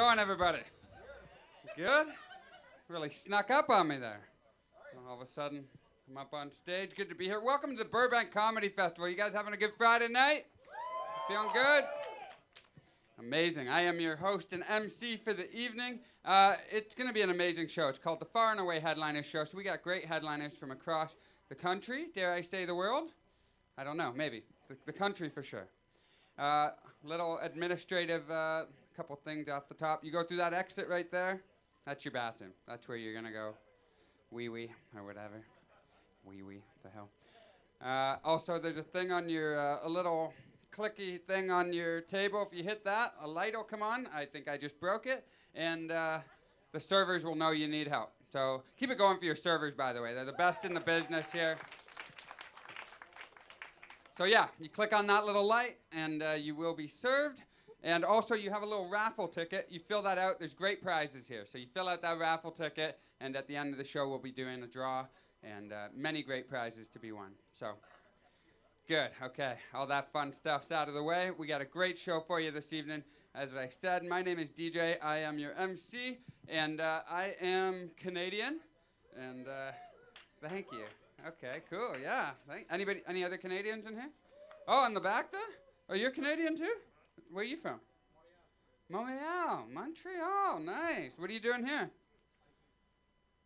going, everybody? Good? Really snuck up on me there. All of a sudden, I'm up on stage. Good to be here. Welcome to the Burbank Comedy Festival. You guys having a good Friday night? Feeling good? Amazing. I am your host and MC for the evening. It's going to be an amazing show. It's called the Far and Away Headliners Show. So we got great headliners from across the country. Dare I say the world? I don't know. Maybe. The country for sure. Little administrative couple things off the top. You go through that exit right there. That's your bathroom. That's where you're going to go wee-wee or whatever. Wee-wee, the hell. Also, there's a thing on your, a little clicky thing on your table. If you hit that, a light will come on. I think I just broke it. And the servers will know you need help. So keep it going for your servers, by the way. They're the best in the business here. So yeah, you click on that little light, and you will be served. And also, you have a little raffle ticket. You fill that out. There's great prizes here. So you fill out that raffle ticket, and at the end of the show, we'll be doing a draw, and many great prizes to be won. So good. Okay, all that fun stuff's out of the way. We got a great show for you this evening. As I said, my name is DJ. I am your MC, and I am Canadian. And thank you. Okay, cool. Yeah. Any other Canadians in here? Oh, in the back there? Oh, you're Canadian too? Where are you from? Montreal. Nice. What are you doing here?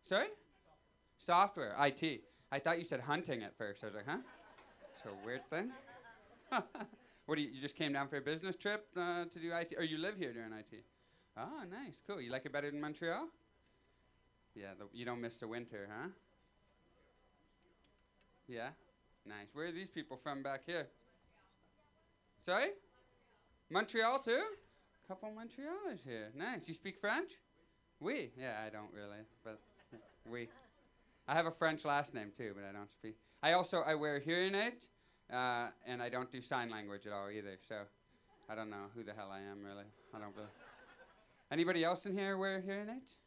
Sorry? Software. IT. I thought you said hunting at first. I was like, huh? It's a weird thing. What you just came down for a business trip to do IT? Or you live here doing IT? Oh, nice. Cool. You like it better than Montreal? Yeah, you don't miss the winter, huh? Yeah? Nice. Where are these people from back here? Sorry? Montreal too? A couple Montrealers here. Nice. You speak French? Oui. Yeah, I don't really, but oui. I have a French last name too, but I don't speak. I wear hearing aids, and I don't do sign language at all either, so I don't know who the hell I am really. I don't really. Anybody else in here wear hearing aids?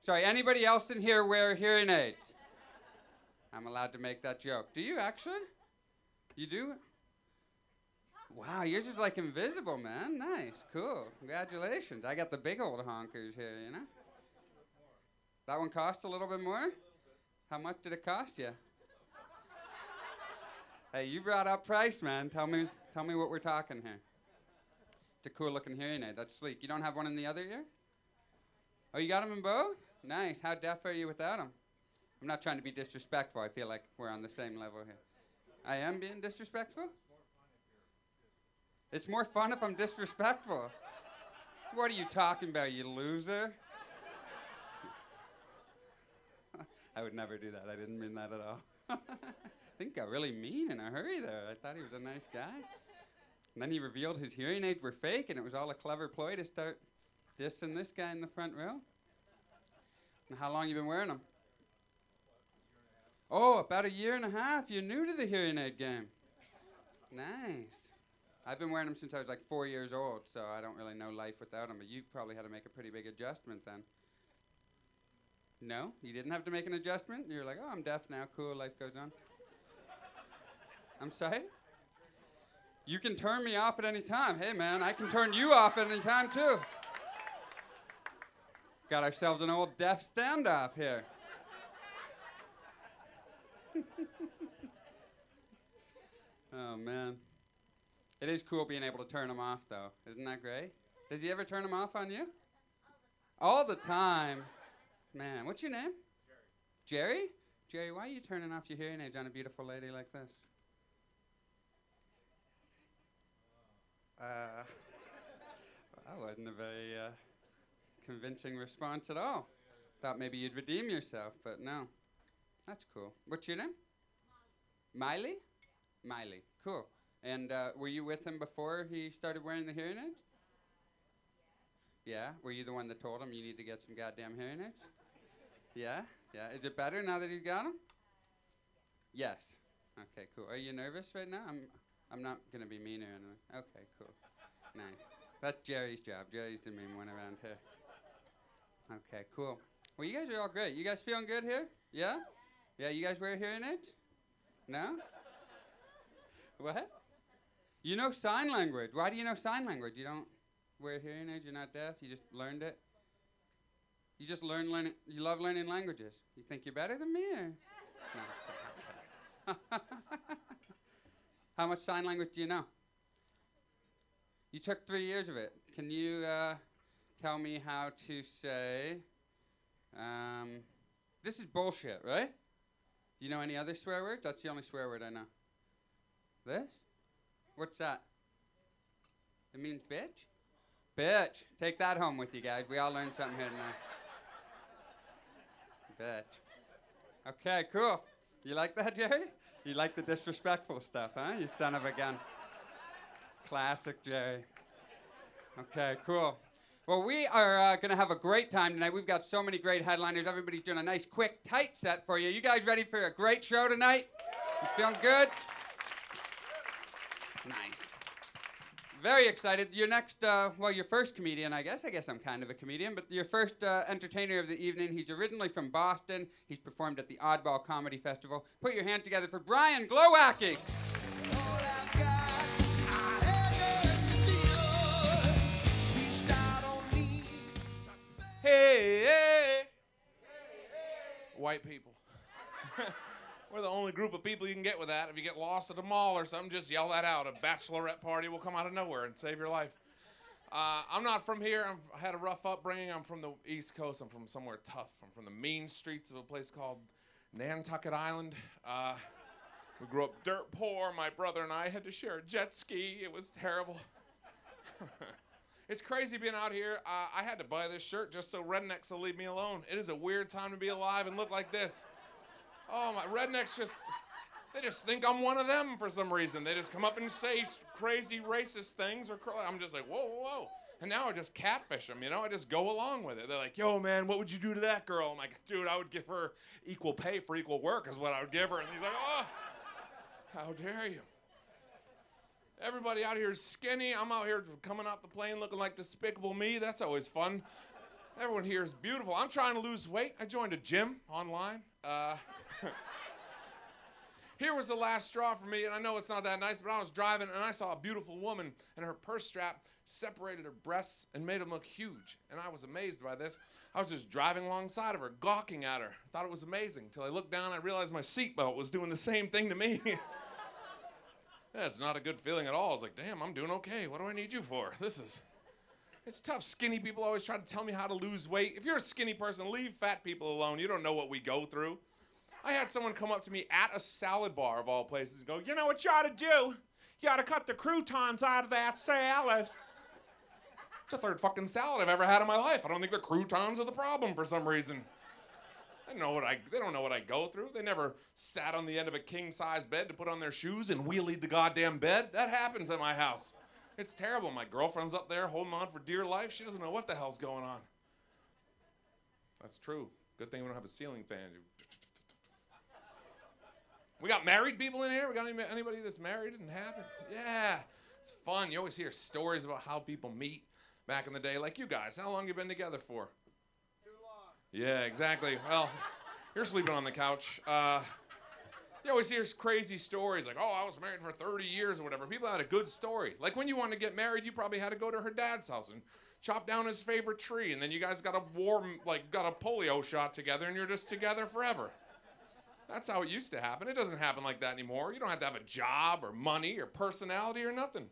Sorry, anybody else in here wear hearing aids? I'm allowed to make that joke. Do you actually? You do? Wow, you're just like invisible, man. Nice, cool. Congratulations. I got the big old honkers here, you know? That one cost a little bit more? How much did it cost you? Hey, you brought up price, man. Tell me what we're talking here. It's a cool looking hearing aid. That's sleek. You don't have one in the other ear? Oh, you got them in both? Nice. How deaf are you without them? I'm not trying to be disrespectful. I feel like we're on the same level here. I am being disrespectful? It's more fun if I'm disrespectful. What are you talking about, you loser? I would never do that. I didn't mean that at all. I think I got really mean in a hurry there. I thought he was a nice guy. And then he revealed his hearing aids were fake, and it was all a clever ploy to start dissing this guy in the front row. And how long you been wearing them? Oh, about 1.5 years. You're new to the hearing aid game. Nice. I've been wearing them since I was like 4 years old, so I don't really know life without them, but you probably had to make a pretty big adjustment then. No? You didn't have to make an adjustment? You're like, oh, I'm deaf now. Cool, life goes on. I'm sorry? You can turn me off at any time. Hey, man, I can turn you off at any time, too. Got ourselves an old deaf standoff here. Oh, man. It is cool being able to turn them off, though. Isn't that great? Does he ever turn them off on you? All the time. Man, what's your name? Jerry. Jerry? Jerry, why are you turning off your hearing aids on a beautiful lady like this? That wasn't a very convincing response at all. Thought maybe you'd redeem yourself, but no. That's cool. What's your name? Miley? Miley. Cool. And were you with him before he started wearing the hearing aids? Yeah? Were you the one that told him you need to get some goddamn hearing aids? Yeah? Yeah. Is it better now that he's got them? Yes. Okay, cool. Are you nervous right now? I'm not going to be mean or anything. Okay, cool. Nice. That's Jerry's job. Jerry's the mean one around here. Okay, cool. Well, you guys are all great. You guys feeling good here? Yeah? Yeah, you guys wear hearing aids? No? What? You know sign language. Why do you know sign language? You don't... wear hearing aids, you're not deaf, you just learned it. You just learning, you love learning languages. You think you're better than me, or? No, I'm kidding. How much sign language do you know? You took 3 years of it. Can you tell me how to say, this is bullshit, right? Do you know any other swear words? That's the only swear word I know. This? What's that? It means bitch? Bitch. Take that home with you guys. We all learned something here tonight. Bitch. Okay, cool. You like that, Jerry? You like the disrespectful stuff, huh? You son of a gun. Classic Jerry. Okay, cool. Well, we are going to have a great time tonight. We've got so many great headliners. Everybody's doing a nice, quick, tight set for you. You guys ready for a great show tonight? You feeling good? Nice. Very excited. Your next, well, your first comedian, I guess. I guess I'm kind of a comedian, but your first entertainer of the evening. He's originally from Boston. He's performed at the Oddball Comedy Festival. Put your hand together for Brian Glowacki. Hey, hey. White people. We're the only group of people you can get with that. If you get lost at a mall or something, just yell that out. A bachelorette party will come out of nowhere and save your life. I'm not from here. I had a rough upbringing. I'm from the East Coast. I'm from somewhere tough. I'm from the mean streets of a place called Nantucket Island. We grew up dirt poor. My brother and I had to share a jet ski. It was terrible. It's crazy being out here. I had to buy this shirt just so rednecks will leave me alone. It is a weird time to be alive and look like this. Oh, my rednecks they just think I'm one of them for some reason. They just come up and say crazy racist things. I'm just like, whoa, whoa, whoa. And now I just catfish them, you know? I just go along with it. They're like, yo, man, what would you do to that girl? I'm like, dude, I would give her equal pay for equal work is what I would give her. And he's like, oh, how dare you? Everybody out here is skinny. I'm out here coming off the plane looking like Despicable Me. That's always fun. Everyone here is beautiful. I'm trying to lose weight. I joined a gym online. Here was the last straw for me, and I know it's not that nice, but I was driving, and I saw a beautiful woman, and her purse strap separated her breasts and made them look huge. And I was amazed by this. I was just driving alongside of her, gawking at her. I thought it was amazing. Until I looked down, I realized my seatbelt was doing the same thing to me. Yeah, it's not a good feeling at all. I was like, damn, I'm doing okay. What do I need you for? It's tough. Skinny people always try to tell me how to lose weight. If you're a skinny person, leave fat people alone. You don't know what we go through. I had someone come up to me at a salad bar of all places and go, you know what you ought to do? You ought to cut the croutons out of that salad. It's the third fucking salad I've ever had in my life. I don't think the croutons are the problem for some reason. They don't know what I go through. They never sat on the end of a king-size bed to put on their shoes and wheelied the goddamn bed. That happens at my house. It's terrible. My girlfriend's up there holding on for dear life. She doesn't know what the hell's going on. That's true. Good thing we don't have a ceiling fan. We got married people in here? We got anybody that's married and happy? Yeah. It's fun. You always hear stories about how people meet back in the day. Like you guys. How long you been together for? Yeah, exactly. Well, you're sleeping on the couch. You always hear crazy stories like, oh, I was married for 30 years or whatever. People had a good story. Like when you wanted to get married, you probably had to go to her dad's house and chop down his favorite tree. And then you guys got a polio shot together and you're just together forever. That's how it used to happen. It doesn't happen like that anymore. You don't have to have a job or money or personality or nothing.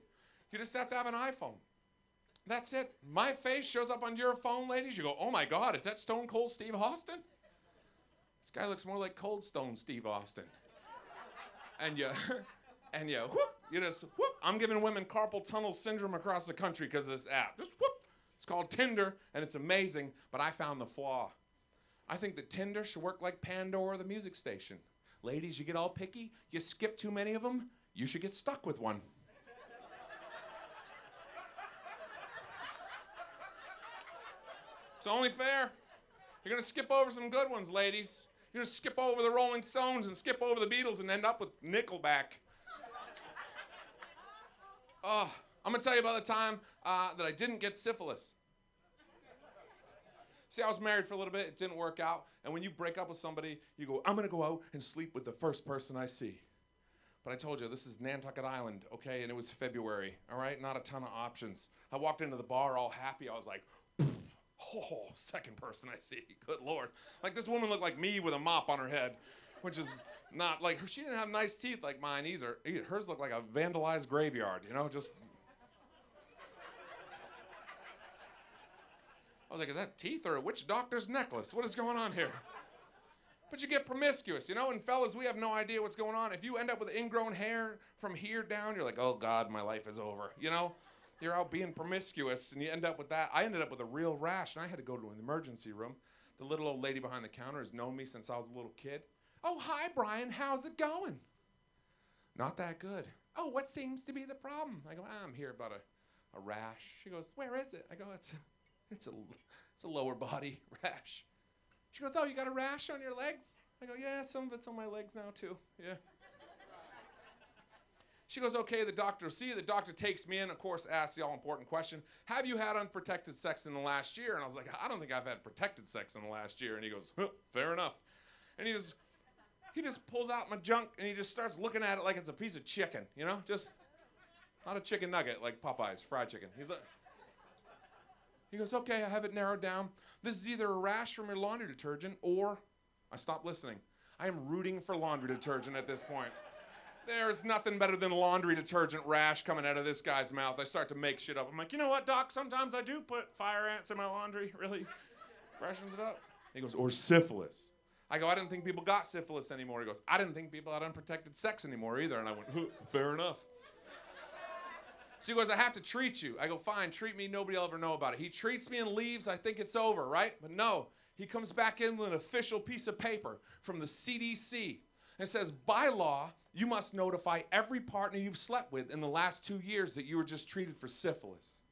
You just have to have an iPhone. That's it. My face shows up on your phone, ladies. You go, oh my God, is that Stone Cold Steve Austin? This guy looks more like Cold Stone Steve Austin. And you whoop, you just whoop. I'm giving women carpal tunnel syndrome across the country because of this app. Just whoop. It's called Tinder, and it's amazing, but I found the flaw. I think that Tinder should work like Pandora, the music station. Ladies, you get all picky, you skip too many of them, you should get stuck with one. It's only fair. You're going to skip over some good ones, ladies. You're going to skip over the Rolling Stones and skip over the Beatles and end up with Nickelback. Oh, I'm going to tell you about the time that I didn't get syphilis. See, I was married for a little bit. It didn't work out. And when you break up with somebody, you go, I'm going to go out and sleep with the first person I see. But I told you, this is Nantucket Island, okay? And it was February, all right? Not a ton of options. I walked into the bar all happy. I was like, oh, second person I see. Good Lord. Like, this woman looked like me with a mop on her head, which is not like, she didn't have nice teeth like mine either. Hers looked like a vandalized graveyard, you know, just. I was like, is that teeth or a witch doctor's necklace? What is going on here? But you get promiscuous, you know, and fellas, we have no idea what's going on. If you end up with ingrown hair from here down, you're like, oh God, my life is over, you know? You're out being promiscuous, and you end up with that. I ended up with a real rash, and I had to go to an emergency room. The little old lady behind the counter has known me since I was a little kid. Oh, hi, Brian, how's it going? Not that good. Oh, what seems to be the problem? I go, I'm here about a rash. She goes, where is it? I go, it's a lower body rash. She goes, oh, you got a rash on your legs? I go, yeah, some of it's on my legs now, too. Yeah. She goes, okay, the doctor will see you. The doctor takes me in, of course, asks the all-important question, have you had unprotected sex in the last year? And I was like, I don't think I've had protected sex in the last year. And he goes, fair enough. And he just pulls out my junk, and he just starts looking at it like it's a piece of chicken, you know? Just not a chicken nugget like Popeye's fried chicken. He goes, okay, I have it narrowed down. This is either a rash from your laundry detergent or, I stopped listening. I am rooting for laundry detergent at this point. There's nothing better than laundry detergent rash coming out of this guy's mouth. I start to make shit up. I'm like, you know what, Doc? Sometimes I do put fire ants in my laundry. Really freshens it up. He goes, or syphilis. I go, I didn't think people got syphilis anymore. He goes, I didn't think people had unprotected sex anymore either. And I went, fair enough. So he goes, I have to treat you. I go, fine, treat me. Nobody will ever know about it. He treats me and leaves. I think it's over, right? But no, he comes back in with an official piece of paper from the CDC. And it says, by law, you must notify every partner you've slept with in the last 2 years that you were just treated for syphilis.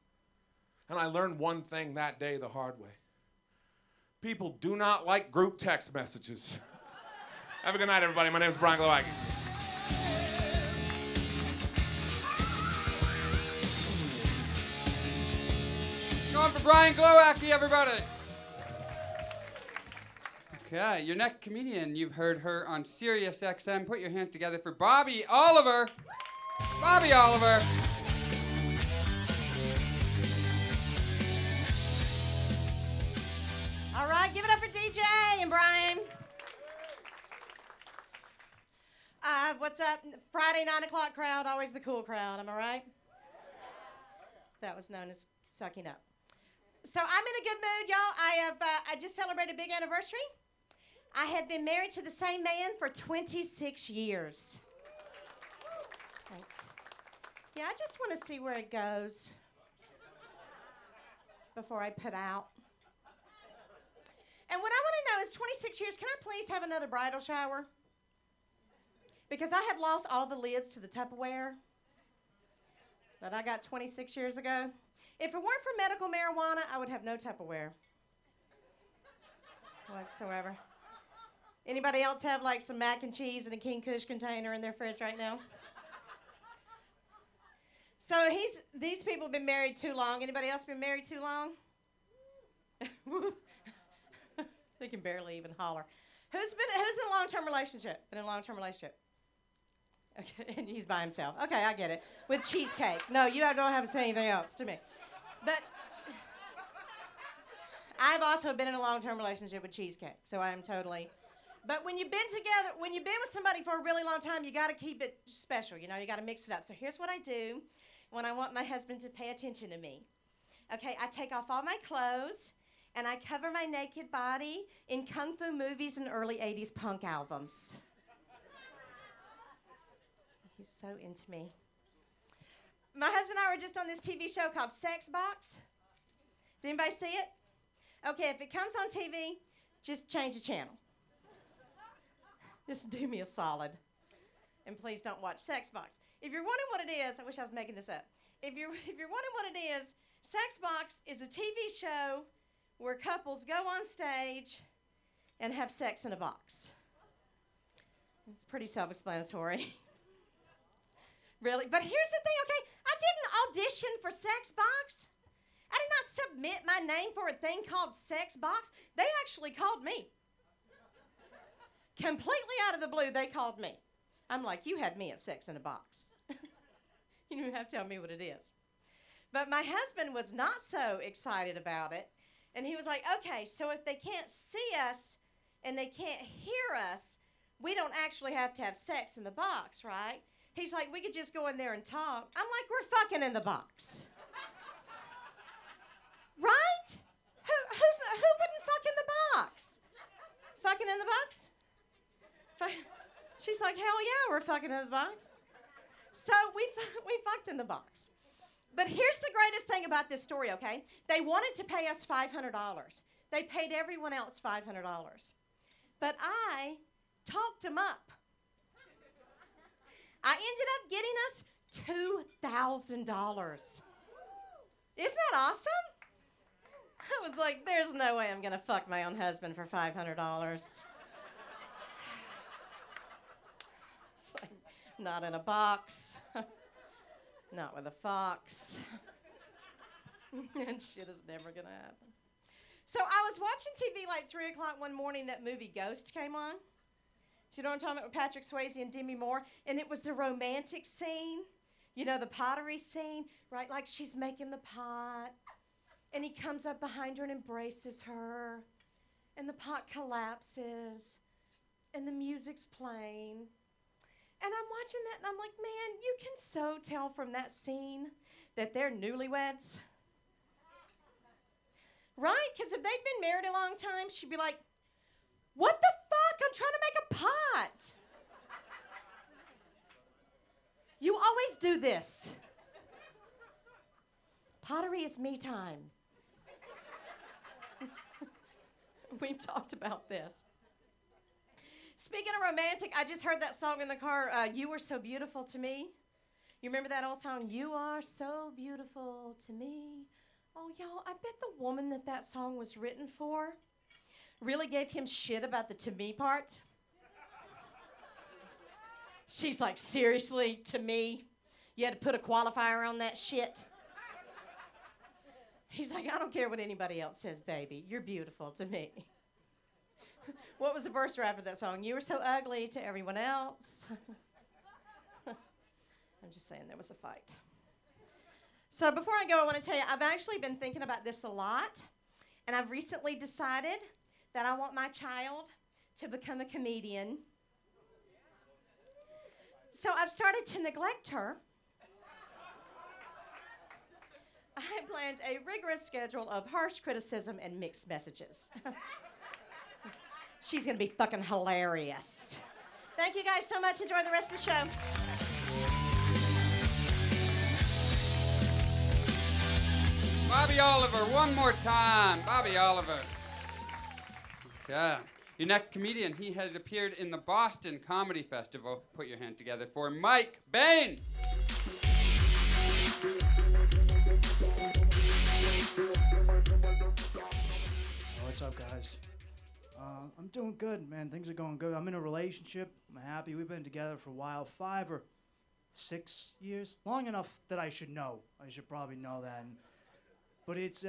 And I learned one thing that day the hard way. People do not like group text messages. Have a good night, everybody. My name is Brian Glowacki. Going for Brian Glowacki, everybody. Okay, your next comedian, you've heard her on Sirius XM. Put your hands together for Bobby Oliver. Bobby Oliver. All right, give it up for DJ and Brian. What's up? Friday 9 o'clock crowd, always the cool crowd, am I right? That was known as sucking up. So I'm in a good mood, y'all. I just celebrated a big anniversary. I have been married to the same man for 26 years. Thanks. Yeah, I just want to see where it goes before I put out. And what I want to know is 26 years, can I please have another bridal shower? Because I have lost all the lids to the Tupperware that I got 26 years ago. If it weren't for medical marijuana, I would have no Tupperware whatsoever. Anybody else have like some mac and cheese in a King Kush container in their fridge right now? So these people have been married too long. Anybody else been married too long? They can barely even holler. Who's in a long-term relationship? Been in a long-term relationship? Okay, and he's by himself. Okay, I get it. With cheesecake. No, you don't have to say anything else to me. But I've also been in a long-term relationship with cheesecake, so I am totally. But when you've been together, when you've been with somebody for a really long time, you got to keep it special. You know, you got to mix it up. So here's what I do when I want my husband to pay attention to me. Okay, I take off all my clothes and I cover my naked body in kung fu movies and early 80s punk albums. He's so into me. My husband and I were just on this TV show called Sex Box. Did anybody see it? Okay, if it comes on TV, just change the channel. Just do me a solid. And please don't watch Sex Box. If you're wondering what it is, I wish I was making this up. If you're wondering what it is, Sex Box is a TV show where couples go on stage and have sex in a box. It's pretty self-explanatory. Really? But here's the thing, okay? I didn't audition for Sex Box. I did not submit my name for a thing called Sex Box. They actually called me. Completely out of the blue, they called me. I'm like, you had me at sex in a box. You don't even have to tell me what it is. But my husband was not so excited about it. And he was like, okay, so if they can't see us and they can't hear us, we don't actually have to have sex in the box, right? He's like, we could just go in there and talk. I'm like, we're fucking in the box. Right? Who wouldn't fuck in the box? Fucking in the box? She's like, hell yeah, we're fucking in the box. So we fucked in the box. But here's the greatest thing about this story, okay? They wanted to pay us $500. They paid everyone else $500. But I talked them up. I ended up getting us $2,000. Isn't that awesome? I was like, there's no way I'm going to fuck my own husband for $500. It's like, not in a box. Not with a fox. That shit is never going to happen. So I was watching TV like 3 o'clock one morning. That movie Ghost came on. Do you know what I'm talking about, with Patrick Swayze and Demi Moore? And it was the romantic scene. You know, the pottery scene, right? Like she's making the pot. And he comes up behind her and embraces her. And the pot collapses. And the music's playing. And I'm watching that and I'm like, man, you can so tell from that scene that they're newlyweds. Right? Because if they'd been married a long time, she'd be like, what the fuck? I'm trying to make a pot. You always do this. Pottery is me time. We've talked about this. Speaking of romantic, I just heard that song in the car, You Were So Beautiful to Me. You remember that old song, You Are So Beautiful to Me? Oh, y'all, I bet the woman that song was written for really gave him shit about the to me part. She's like, seriously, to me? You had to put a qualifier on that shit? He's like, I don't care what anybody else says, baby. You're beautiful to me. What was the verse right after that song? You were so ugly to everyone else. I'm just saying there was a fight. So before I go, I want to tell you, I've actually been thinking about this a lot. And I've recently decided that I want my child to become a comedian. So I've started to neglect her. I planned a rigorous schedule of harsh criticism and mixed messages. She's going to be fucking hilarious. Thank you guys so much. Enjoy the rest of the show. Bobby Oliver, one more time. Bobby Oliver. Okay. Your next comedian, he has appeared in the Boston Comedy Festival. Put your hand together for Mike Bain. What's up, guys? I'm doing good, man. Things are going good. I'm in a relationship. I'm happy. We've been together for a while, 5 or 6 years, long enough that I should know. I should probably know that. But it's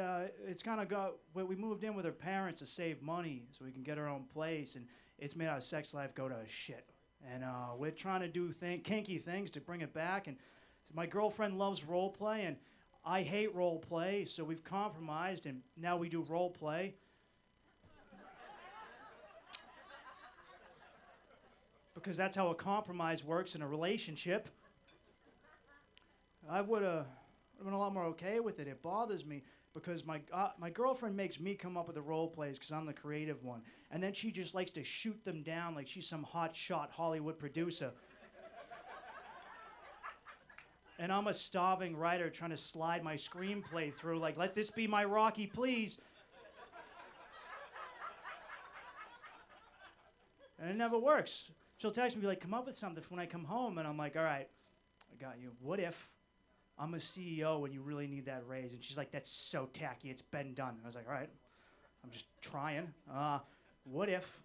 kind of we moved in with her parents to save money so we can get our own place, and it's made our sex life go to shit. And we're trying to do kinky things to bring it back. And my girlfriend loves role play, and I hate role play, so we've compromised, and now we do role play. Because that's how a compromise works in a relationship. I would have been a lot more okay with it. It bothers me because my girlfriend makes me come up with the role plays because I'm the creative one. And then she just likes to shoot them down like she's some hotshot Hollywood producer. And I'm a starving writer trying to slide my screenplay through like, let this be my Rocky, please. And it never works. She'll text me, like, come up with something when I come home. And I'm like, all right, I got you. What if I'm a CEO and you really need that raise? And she's like, that's so tacky. It's been done. And I was like, all right, I'm just trying. What if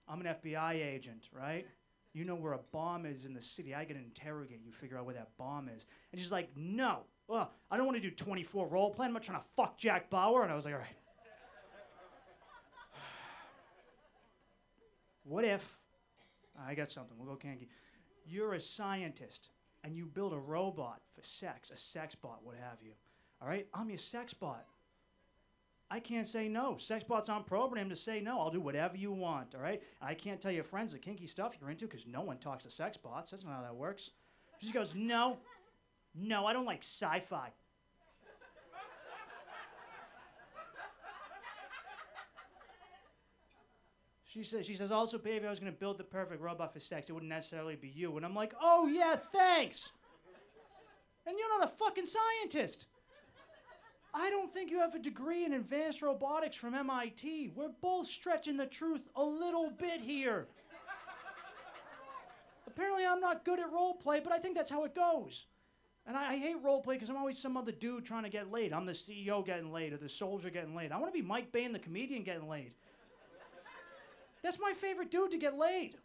I'm an FBI agent, right? You know where a bomb is in the city. I can interrogate you, figure out where that bomb is. And she's like, no. I don't want to do 24 role play. I'm not trying to fuck Jack Bauer. And I was like, all right. What if... I got something. We'll go kinky. You're a scientist, and you build a robot for sex, a sex bot, what have you. All right? I'm your sex bot. I can't say no. Sex bots aren't programmed to say no. I'll do whatever you want, all right? I can't tell your friends the kinky stuff you're into because no one talks to sex bots. That's not how that works. She goes, no, I don't like sci-fi. She says, also, baby, if I was going to build the perfect robot for sex, it wouldn't necessarily be you. And I'm like, oh, yeah, thanks. And you're not a fucking scientist. I don't think you have a degree in advanced robotics from MIT. We're both stretching the truth a little bit here. Apparently, I'm not good at role play, but I think that's how it goes. And I hate role play because I'm always some other dude trying to get laid. I'm the CEO getting laid or the soldier getting laid. I want to be Mike Bain, the comedian, getting laid. That's my favorite dude to get laid.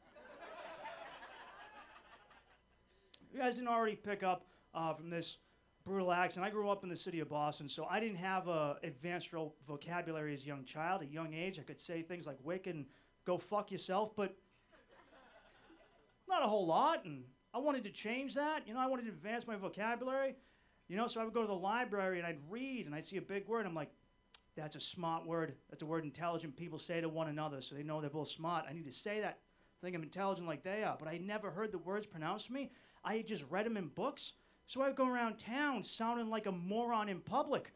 You guys didn't already pick up from this brutal accent. I grew up in the city of Boston, so I didn't have a advanced vocabulary as a young child. At a young age, I could say things like wick and go fuck yourself, but not a whole lot. And I wanted to change that. I wanted to advance my vocabulary. So I would go to the library and I'd read and I'd see a big word. I'm like, that's a smart word. That's a word intelligent people say to one another, so they know they're both smart. I need to say that. Think I'm intelligent like they are. But I never heard the words pronounced to me. I just read them in books. So I would go around town sounding like a moron in public.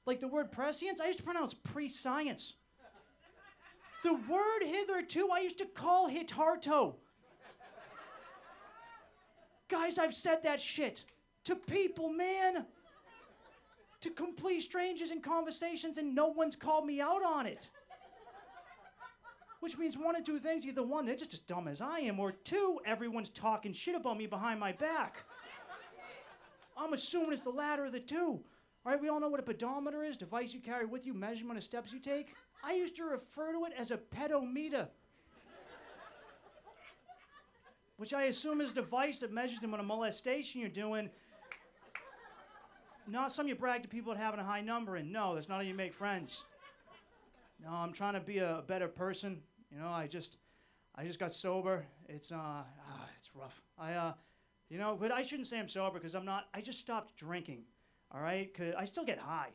Like the word prescience, I used to pronounce pre-science. The word hitherto, I used to call hitarto. Guys, I've said that shit to people, man. To complete strangers in conversations, and no one's called me out on it. Which means one of two things. Either one, they're just as dumb as I am, or two, everyone's talking shit about me behind my back. I'm assuming it's the latter of the two. All right, we all know what a pedometer is, device you carry with you, measurement of steps you take. I used to refer to it as a pedometer, which I assume is a device that measures the amount of molestation you're doing. Not something you brag to people at having a high number in. No, that's not how you make friends. No, I'm trying to be a better person. I just got sober. It's rough. But I shouldn't say I'm sober because I'm not. I just stopped drinking. All right, 'cause I still get high.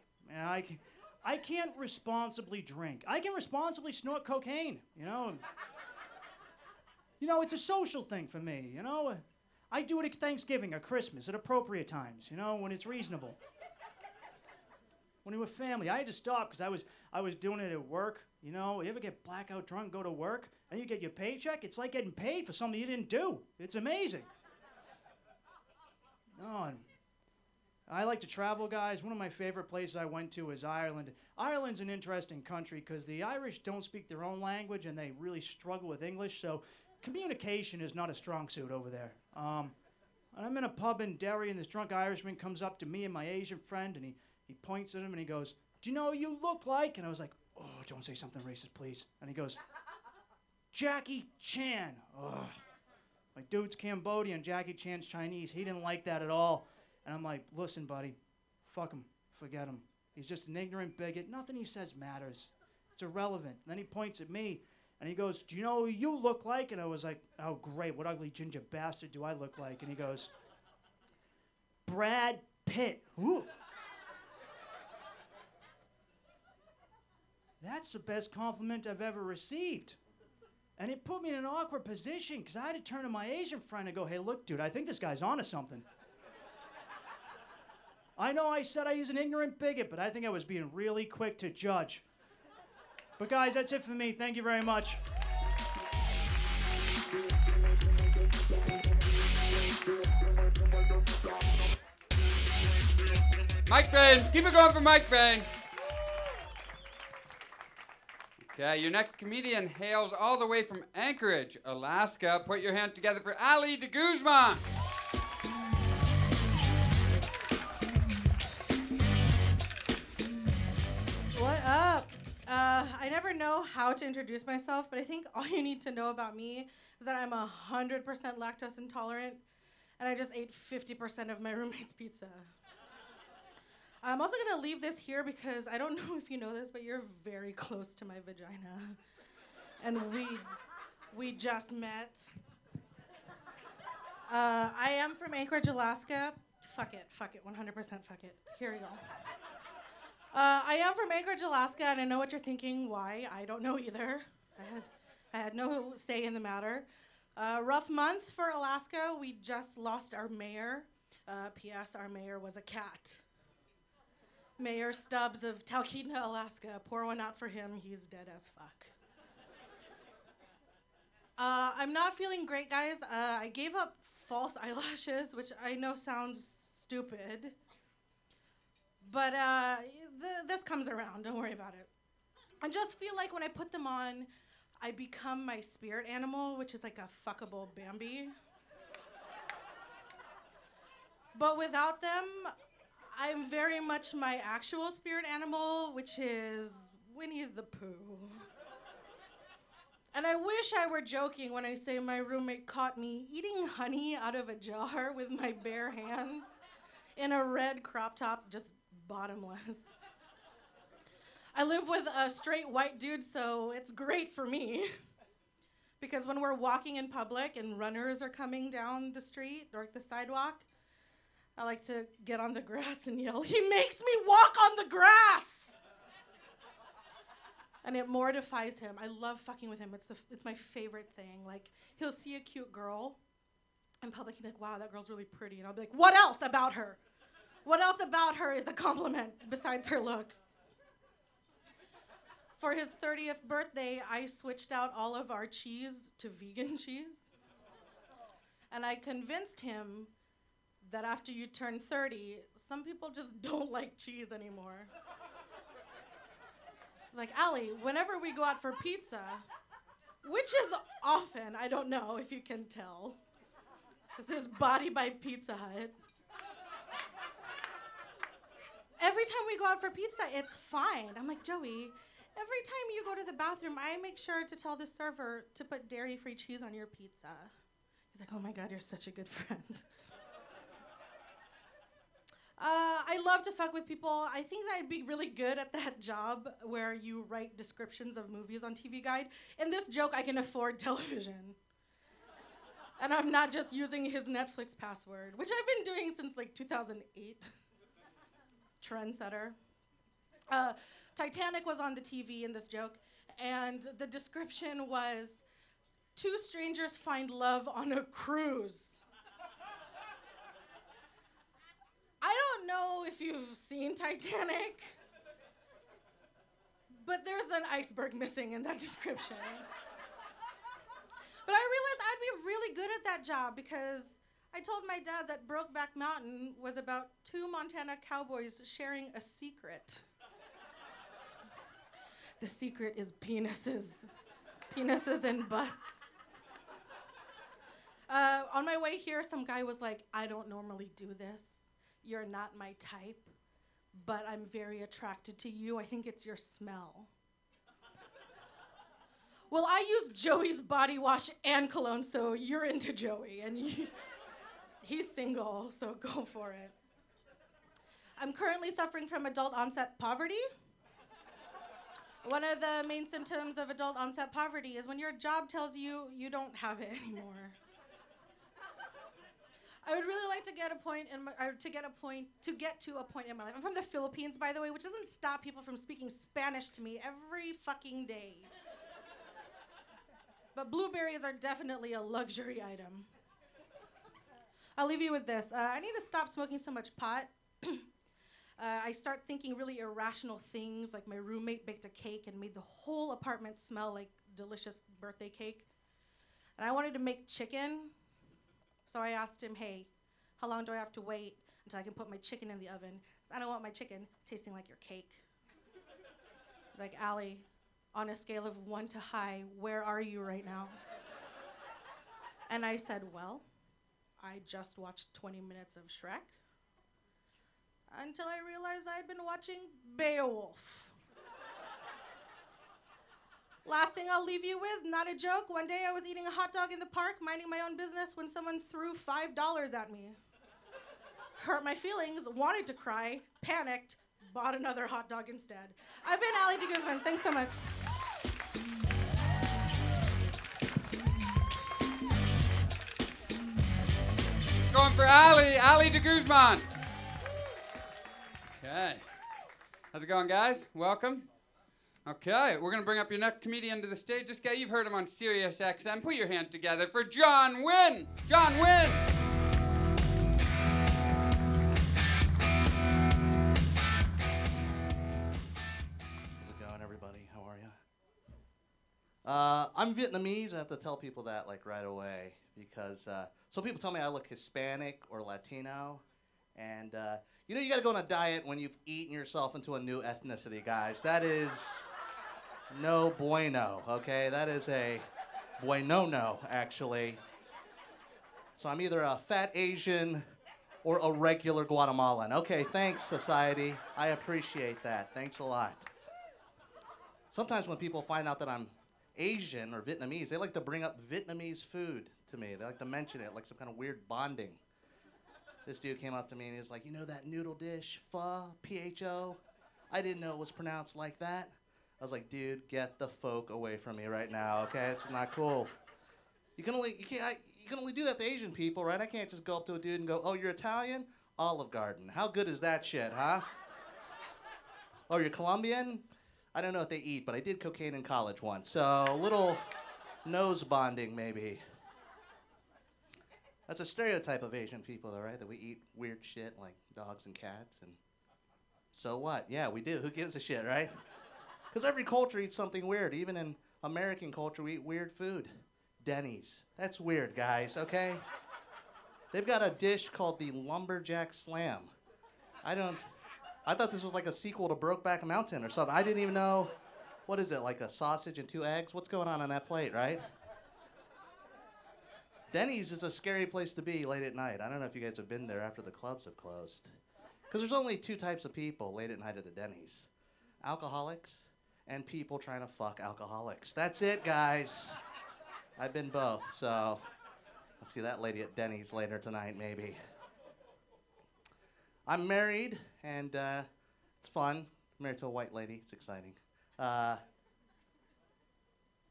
I can't responsibly drink. I can responsibly snort cocaine. It's a social thing for me. I do it at Thanksgiving or Christmas at appropriate times, when it's reasonable. When we were family, I had to stop because I was doing it at work. You ever get blackout drunk, go to work, and you get your paycheck? It's like getting paid for something you didn't do. It's amazing. No, and I like to travel, guys. One of my favorite places I went to is Ireland. Ireland's an interesting country because the Irish don't speak their own language and they really struggle with English, so communication is not a strong suit over there. And I'm in a pub in Derry, and this drunk Irishman comes up to me and my Asian friend, and he points at him, and he goes, do you know who you look like? And I was like, oh, don't say something racist, please. And he goes, Jackie Chan. Ugh. My dude's Cambodian, Jackie Chan's Chinese. He didn't like that at all. And I'm like, listen, buddy, fuck him, forget him. He's just an ignorant bigot. Nothing he says matters. It's irrelevant. And then he points at me, and he goes, do you know who you look like? And I was like, oh, great, what ugly ginger bastard do I look like? And he goes, Brad Pitt. Ooh. That's the best compliment I've ever received. And it put me in an awkward position because I had to turn to my Asian friend and go, hey, look, dude, I think this guy's onto something. I know I said I was an ignorant bigot, but I think I was being really quick to judge. But guys, that's it for me. Thank you very much. Mike Bain. Keep it going for Mike Bain. Okay, your next comedian hails all the way from Anchorage, Alaska. Put your hand together for Ali de Guzman. What up? I never know how to introduce myself, but I think all you need to know about me is that I'm 100% lactose intolerant, and I just ate 50% of my roommate's pizza. I'm also gonna leave this here because I don't know if you know this, but you're very close to my vagina. And we just met. I am from Anchorage, Alaska. Fuck it, 100% fuck it. Here we go. I am from Anchorage, Alaska, and I know what you're thinking. Why? I don't know either. I had no say in the matter. Rough month for Alaska. We just lost our mayor. P.S. Our mayor was a cat. Mayor Stubbs of Talkeetna, Alaska. Pour one out for him. He's dead as fuck. I'm not feeling great, guys. I gave up false eyelashes, which I know sounds stupid. But this comes around. Don't worry about it. I just feel like when I put them on, I become my spirit animal, which is like a fuckable Bambi. But without them, I'm very much my actual spirit animal, which is Winnie the Pooh. And I wish I were joking when I say my roommate caught me eating honey out of a jar with my bare hands in a red crop top, just bottomless. I live with a straight white dude, so it's great for me. Because when we're walking in public and runners are coming down the street or the sidewalk, I like to get on the grass and yell, "He makes me walk on the grass!" And it mortifies him. I love fucking with him. It's my favorite thing. Like, he'll see a cute girl in public and be like, "Wow, that girl's really pretty." And I'll be like, "What else about her? What else about her is a compliment besides her looks?" For his 30th birthday, I switched out all of our cheese to vegan cheese. And I convinced him that after you turn 30, some people just don't like cheese anymore. He's like, "Allie, whenever we go out for pizza," which is often, I don't know if you can tell. This is Body by Pizza Hut. Every time we go out for pizza, it's fine. I'm like, "Joey, every time you go to the bathroom, I make sure to tell the server to put dairy-free cheese on your pizza." He's like, "Oh my God, you're such a good friend." I love to fuck with people. I think that I'd be really good at that job where you write descriptions of movies on TV Guide. In this joke, I can afford television. And I'm not just using his Netflix password, which I've been doing since like 2008. Trendsetter. Titanic was on the TV in this joke, and the description was, "Two strangers find love on a cruise." I don't know if you've seen Titanic, but there's an iceberg missing in that description. But I realized I'd be really good at that job because I told my dad that Brokeback Mountain was about two Montana cowboys sharing a secret. The secret is penises. Penises and butts. On my way here, some guy was like, "I don't normally do this. You're not my type, but I'm very attracted to you. I think it's your smell." Well, I use Joey's body wash and cologne, so you're into Joey, and he's single, so go for it. I'm currently suffering from adult onset poverty. One of the main symptoms of adult onset poverty is when your job tells you you don't have it anymore. I would really like to get to a point in my life. I'm from the Philippines, by the way, which doesn't stop people from speaking Spanish to me every fucking day. But blueberries are definitely a luxury item. I'll leave you with this. I need to stop smoking so much pot. I start thinking really irrational things, like my roommate baked a cake and made the whole apartment smell like delicious birthday cake. And I wanted to make chicken. So I asked him, "Hey, how long do I have to wait until I can put my chicken in the oven? 'Cause I don't want my chicken tasting like your cake." He's like, "Allie, on a scale of 1 to high, where are you right now?" And I said, "Well, I just watched 20 minutes of Shrek until I realized I'd been watching Beowulf." Last thing I'll leave you with, not a joke. One day I was eating a hot dog in the park, minding my own business, when someone threw $5 at me. Hurt my feelings, wanted to cry, panicked, bought another hot dog instead. I've been Allie D. Guzman. Thanks so much. one for Ali de Guzman. Okay. How's it going, guys? Welcome. Okay, we're going to bring up your next comedian to the stage. This guy, you've heard him on Sirius XM. Put your hands together for John Wynn. John Wynn. How's it going, everybody? How are you? I'm Vietnamese. I have to tell people that like right away because some people tell me I look Hispanic or Latino, and you know you got to go on a diet when you've eaten yourself into a new ethnicity, guys. That is no bueno. Okay, that is a bueno, actually. So I'm either a fat Asian or a regular Guatemalan. Okay, thanks, society. I appreciate that. Thanks a lot. Sometimes when people find out that I'm Asian or Vietnamese, they like to bring up Vietnamese food to me. They like to mention it like some kind of weird bonding. This dude came up to me and he was like, you know that noodle dish, pho, P-H-O? I didn't know it was pronounced like that. I was like, dude, get the folk away from me right now, okay? It's not cool. You can only do that to Asian people, right? I can't just go up to a dude and go, oh, you're Italian? Olive Garden. How good is that shit, huh? Oh, you're Colombian? I don't know what they eat, but I did cocaine in college once, so a little nose bonding, maybe. That's a stereotype of Asian people, though, right? That we eat weird shit like dogs and cats, and so what? Yeah, we do. Who gives a shit, right? Because every culture eats something weird. Even in American culture, we eat weird food. Denny's. That's weird, guys, okay? They've got a dish called the Lumberjack Slam. I thought this was like a sequel to Brokeback Mountain or something. I didn't even know, what is it, like a sausage and 2 eggs? What's going on that plate, right? Denny's is a scary place to be late at night. I don't know if you guys have been there after the clubs have closed. Because there's only 2 types of people late at night at a Denny's. Alcoholics and people trying to fuck alcoholics. That's it, guys. I've been both, so I'll see that lady at Denny's later tonight, maybe. I'm married, and it's fun. I'm married to a white lady. It's exciting. My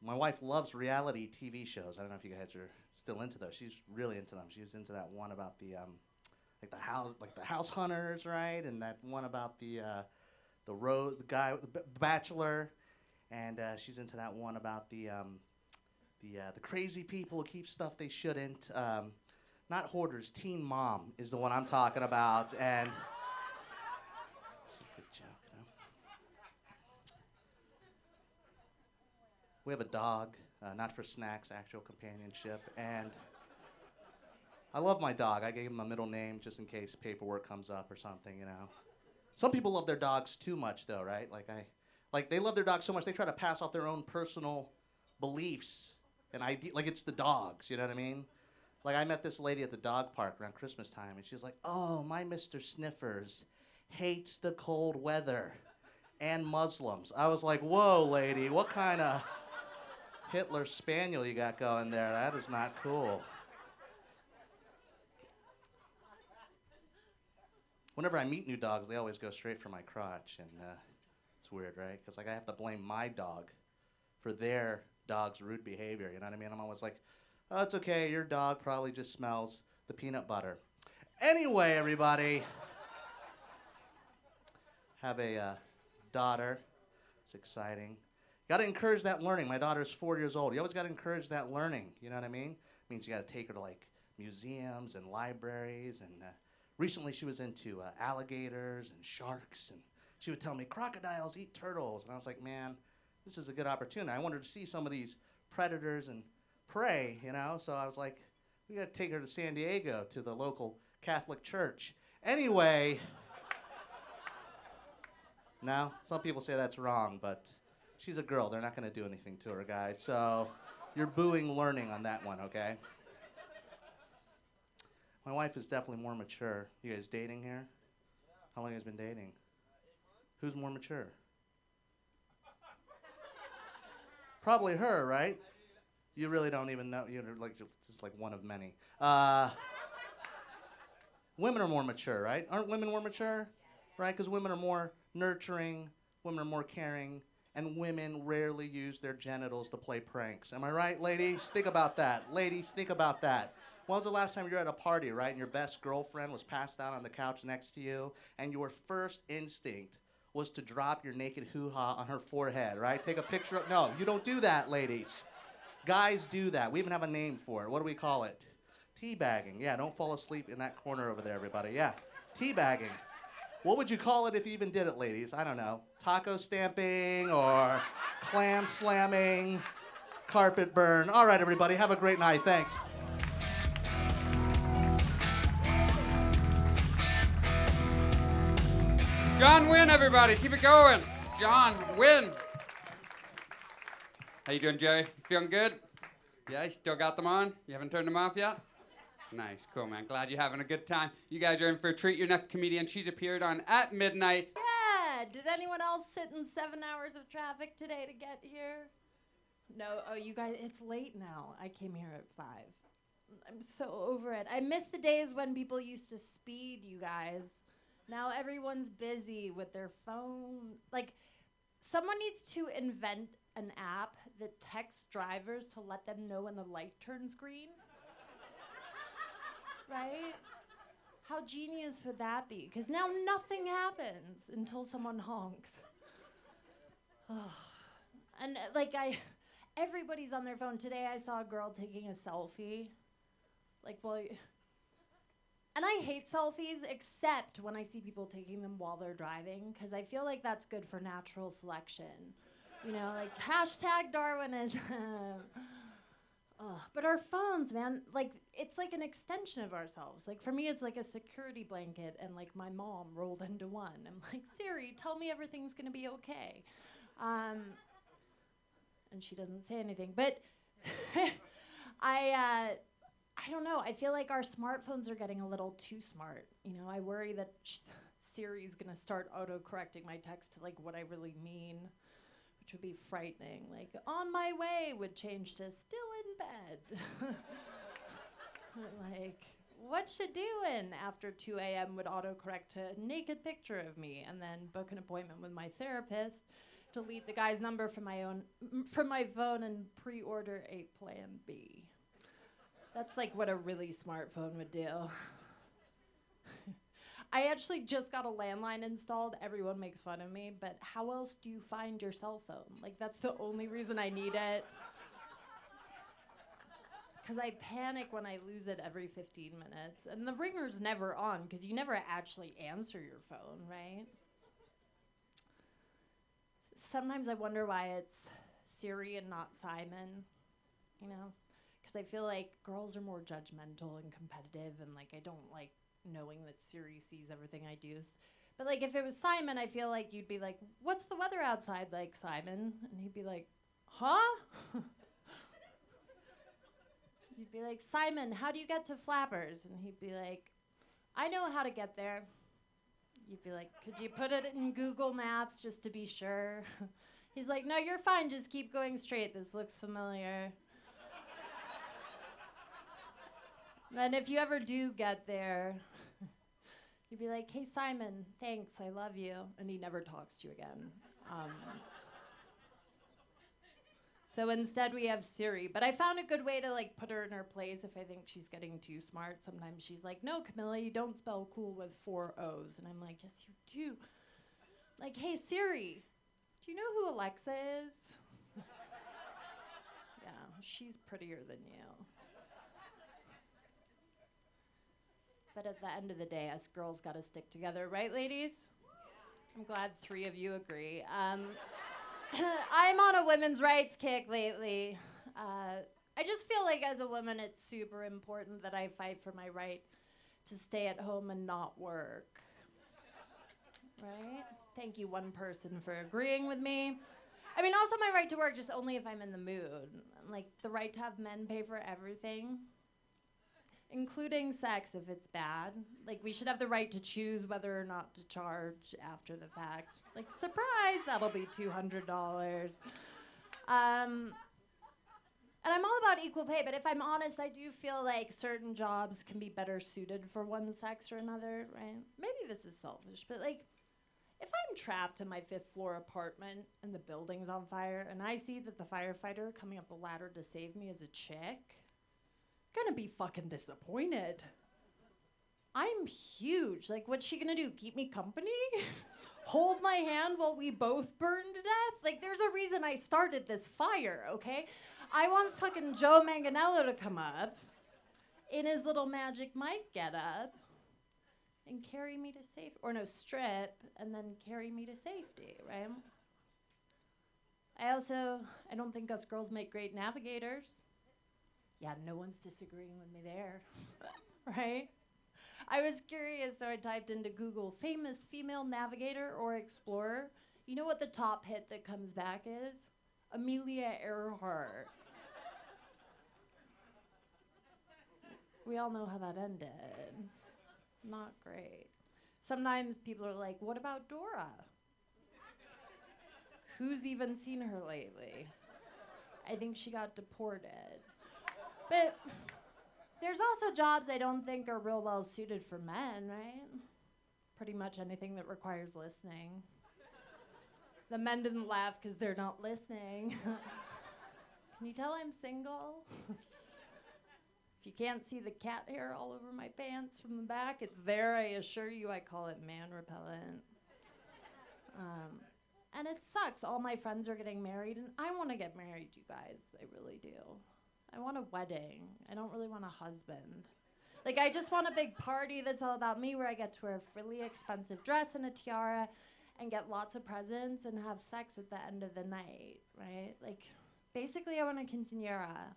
wife loves reality TV shows. I don't know if you guys are still into those. She's really into them. She was into that one about the the house hunters, right? And that one about the guy, the Bachelor, and she's into that one about the crazy people who keep stuff they shouldn't. Not hoarders, Teen Mom is the one I'm talking about, and it's a good joke, you know? We have a dog, not for snacks, actual companionship, and I love my dog. I gave him a middle name just in case paperwork comes up or something, you know. Some people love their dogs too much, though, right? Like they love their dogs so much they try to pass off their own personal beliefs and like it's the dogs, you know what I mean? Like I met this lady at the dog park around Christmas time, and she was like, "Oh, my Mr. Sniffers hates the cold weather and Muslims." I was like, "Whoa, lady, what kind of Hitler Spaniel you got going there? That is not cool." Whenever I meet new dogs, they always go straight for my crotch, and it's weird, right? Because like I have to blame my dog for their dog's rude behavior. You know what I mean? I'm always like, "Oh, it's okay. Your dog probably just smells the peanut butter." Anyway, everybody, have a daughter. It's exciting. Got to encourage that learning. My daughter's 4 years old. You always got to encourage that learning. You know what I mean? It means you got to take her to like museums and libraries, and recently she was into alligators and sharks, and she would tell me crocodiles eat turtles, and I was like, man, this is a good opportunity. I wanted to see some of these predators and prey, you know, so I was like, we got to take her to San Diego to the local Catholic church. Anyway, now some people say that's wrong, but she's a girl. They're not going to do anything to her, guys, so you're booing learning on that one, okay? My wife is definitely more mature. You guys dating here? How long have you guys been dating? Who's more mature? Probably her, right? You really don't even know. You're like just like one of many. Women are more mature, right? Aren't women more mature? Right? Because women are more nurturing, women are more caring, and women rarely use their genitals to play pranks. Am I right, ladies? Think about that. Ladies, think about that. When was the last time you were at a party, right, and your best girlfriend was passed out on the couch next to you, and your first instinct was to drop your naked hoo-ha on her forehead, right? Take a picture of... No, you don't do that, ladies. Guys do that. We even have a name for it. What do we call it? Teabagging. Yeah, don't fall asleep in that corner over there, everybody. Yeah, teabagging. What would you call it if you even did it, ladies? I don't know. Taco stamping or clam slamming, carpet burn. All right, everybody, have a great night. Thanks. John Wynn, everybody. Keep it going. John Wynn. How you doing, Jerry? You feeling good? Yeah, you still got them on? You haven't turned them off yet? Nice, cool, man. Glad you're having a good time. You guys are in for a treat. Your next comedian, she's appeared on At Midnight. Yeah. Did anyone else sit in 7 hours of traffic today to get here? No. Oh, you guys, it's late now. I came here at 5. I'm so over it. I miss the days when people used to speed, you guys. Now everyone's busy with their phone. Like, someone needs to invent an app that texts drivers to let them know when the light turns green. Right? How genius would that be? Because now nothing happens until someone honks. And everybody's on their phone. Today I saw a girl taking a selfie. And I hate selfies except when I see people taking them while they're driving, because I feel like that's good for natural selection. You know, like #Darwinism. But our phones, man, it's like an extension of ourselves. Like, for me, it's like a security blanket, and like my mom rolled into one. I'm like, Siri, tell me everything's gonna be okay. And she doesn't say anything. But I don't know. I feel like our smartphones are getting a little too smart. You know, I worry that Siri's gonna start auto-correcting my text to like what I really mean, which would be frightening. Like, on my way would change to still in bed. Like, what you doing after 2 a.m. would autocorrect to a naked picture of me, and then book an appointment with my therapist, delete the guy's number from my phone, and pre-order a Plan B. That's like what a really smart phone would do. I actually just got a landline installed. Everyone makes fun of me, but how else do you find your cell phone? Like, that's the only reason I need it. Because I panic when I lose it every 15 minutes. And the ringer's never on, because you never actually answer your phone, right? Sometimes I wonder why it's Siri and not Simon, you know? Because I feel like girls are more judgmental and competitive, and like I don't like knowing that Siri sees everything I do. But like if it was Simon, I feel like you'd be like, what's the weather outside like, Simon? And he'd be like, huh? You'd be like, Simon, how do you get to Flappers? And he'd be like, I know how to get there. You'd be like, could you put it in Google Maps just to be sure? He's like, no, you're fine, just keep going straight. This looks familiar. Then if you ever do get there, you'd be like, hey, Simon, thanks, I love you. And he never talks to you again. So instead we have Siri. But I found a good way to like put her in her place if I think she's getting too smart. Sometimes she's like, no, Camilla, you don't spell cool with 4 O's. And I'm like, yes, you do. Like, hey, Siri, do you know who Alexa is? Yeah, she's prettier than you. But at the end of the day, us girls gotta stick together, right, ladies? I'm glad 3 of you agree. I'm on a women's rights kick lately. I just feel like as a woman, it's super important that I fight for my right to stay at home and not work. Right? Thank you, one person, for agreeing with me. I mean, also my right to work, just only if I'm in the mood. Like, the right to have men pay for everything, including sex if it's bad. Like, we should have the right to choose whether or not to charge after the fact. Like, surprise, that'll be $200. And I'm all about equal pay, but if I'm honest, I do feel like certain jobs can be better suited for one sex or another, right? Maybe this is selfish, but like, if I'm trapped in my 5th floor apartment and the building's on fire, and I see that the firefighter coming up the ladder to save me is a chick, gonna be fucking disappointed. I'm huge. Like, what's she gonna do? Keep me company? Hold my hand while we both burn to death? Like, there's a reason I started this fire, okay? I want fucking Joe Manganiello to come up in his little Magic Mike getup and carry me to safety. Or no, strip and then carry me to safety, right? I don't think us girls make great navigators. Yeah, no one's disagreeing with me there, right? I was curious, so I typed into Google, famous female navigator or explorer. You know what the top hit that comes back is? Amelia Earhart. We all know how that ended. Not great. Sometimes people are like, what about Dora? Who's even seen her lately? I think she got deported. But there's also jobs I don't think are real well suited for men, right? Pretty much anything that requires listening. The men didn't laugh because they're not listening. Can you tell I'm single? If you can't see the cat hair all over my pants from the back, it's there, I assure you. I call it man repellent. And it sucks. All my friends are getting married, and I want to get married, you guys. I really do. I want a wedding. I don't really want a husband. Like, I just want a big party that's all about me, where I get to wear a really expensive dress and a tiara and get lots of presents and have sex at the end of the night, right? Like, basically, I want a quinceañera.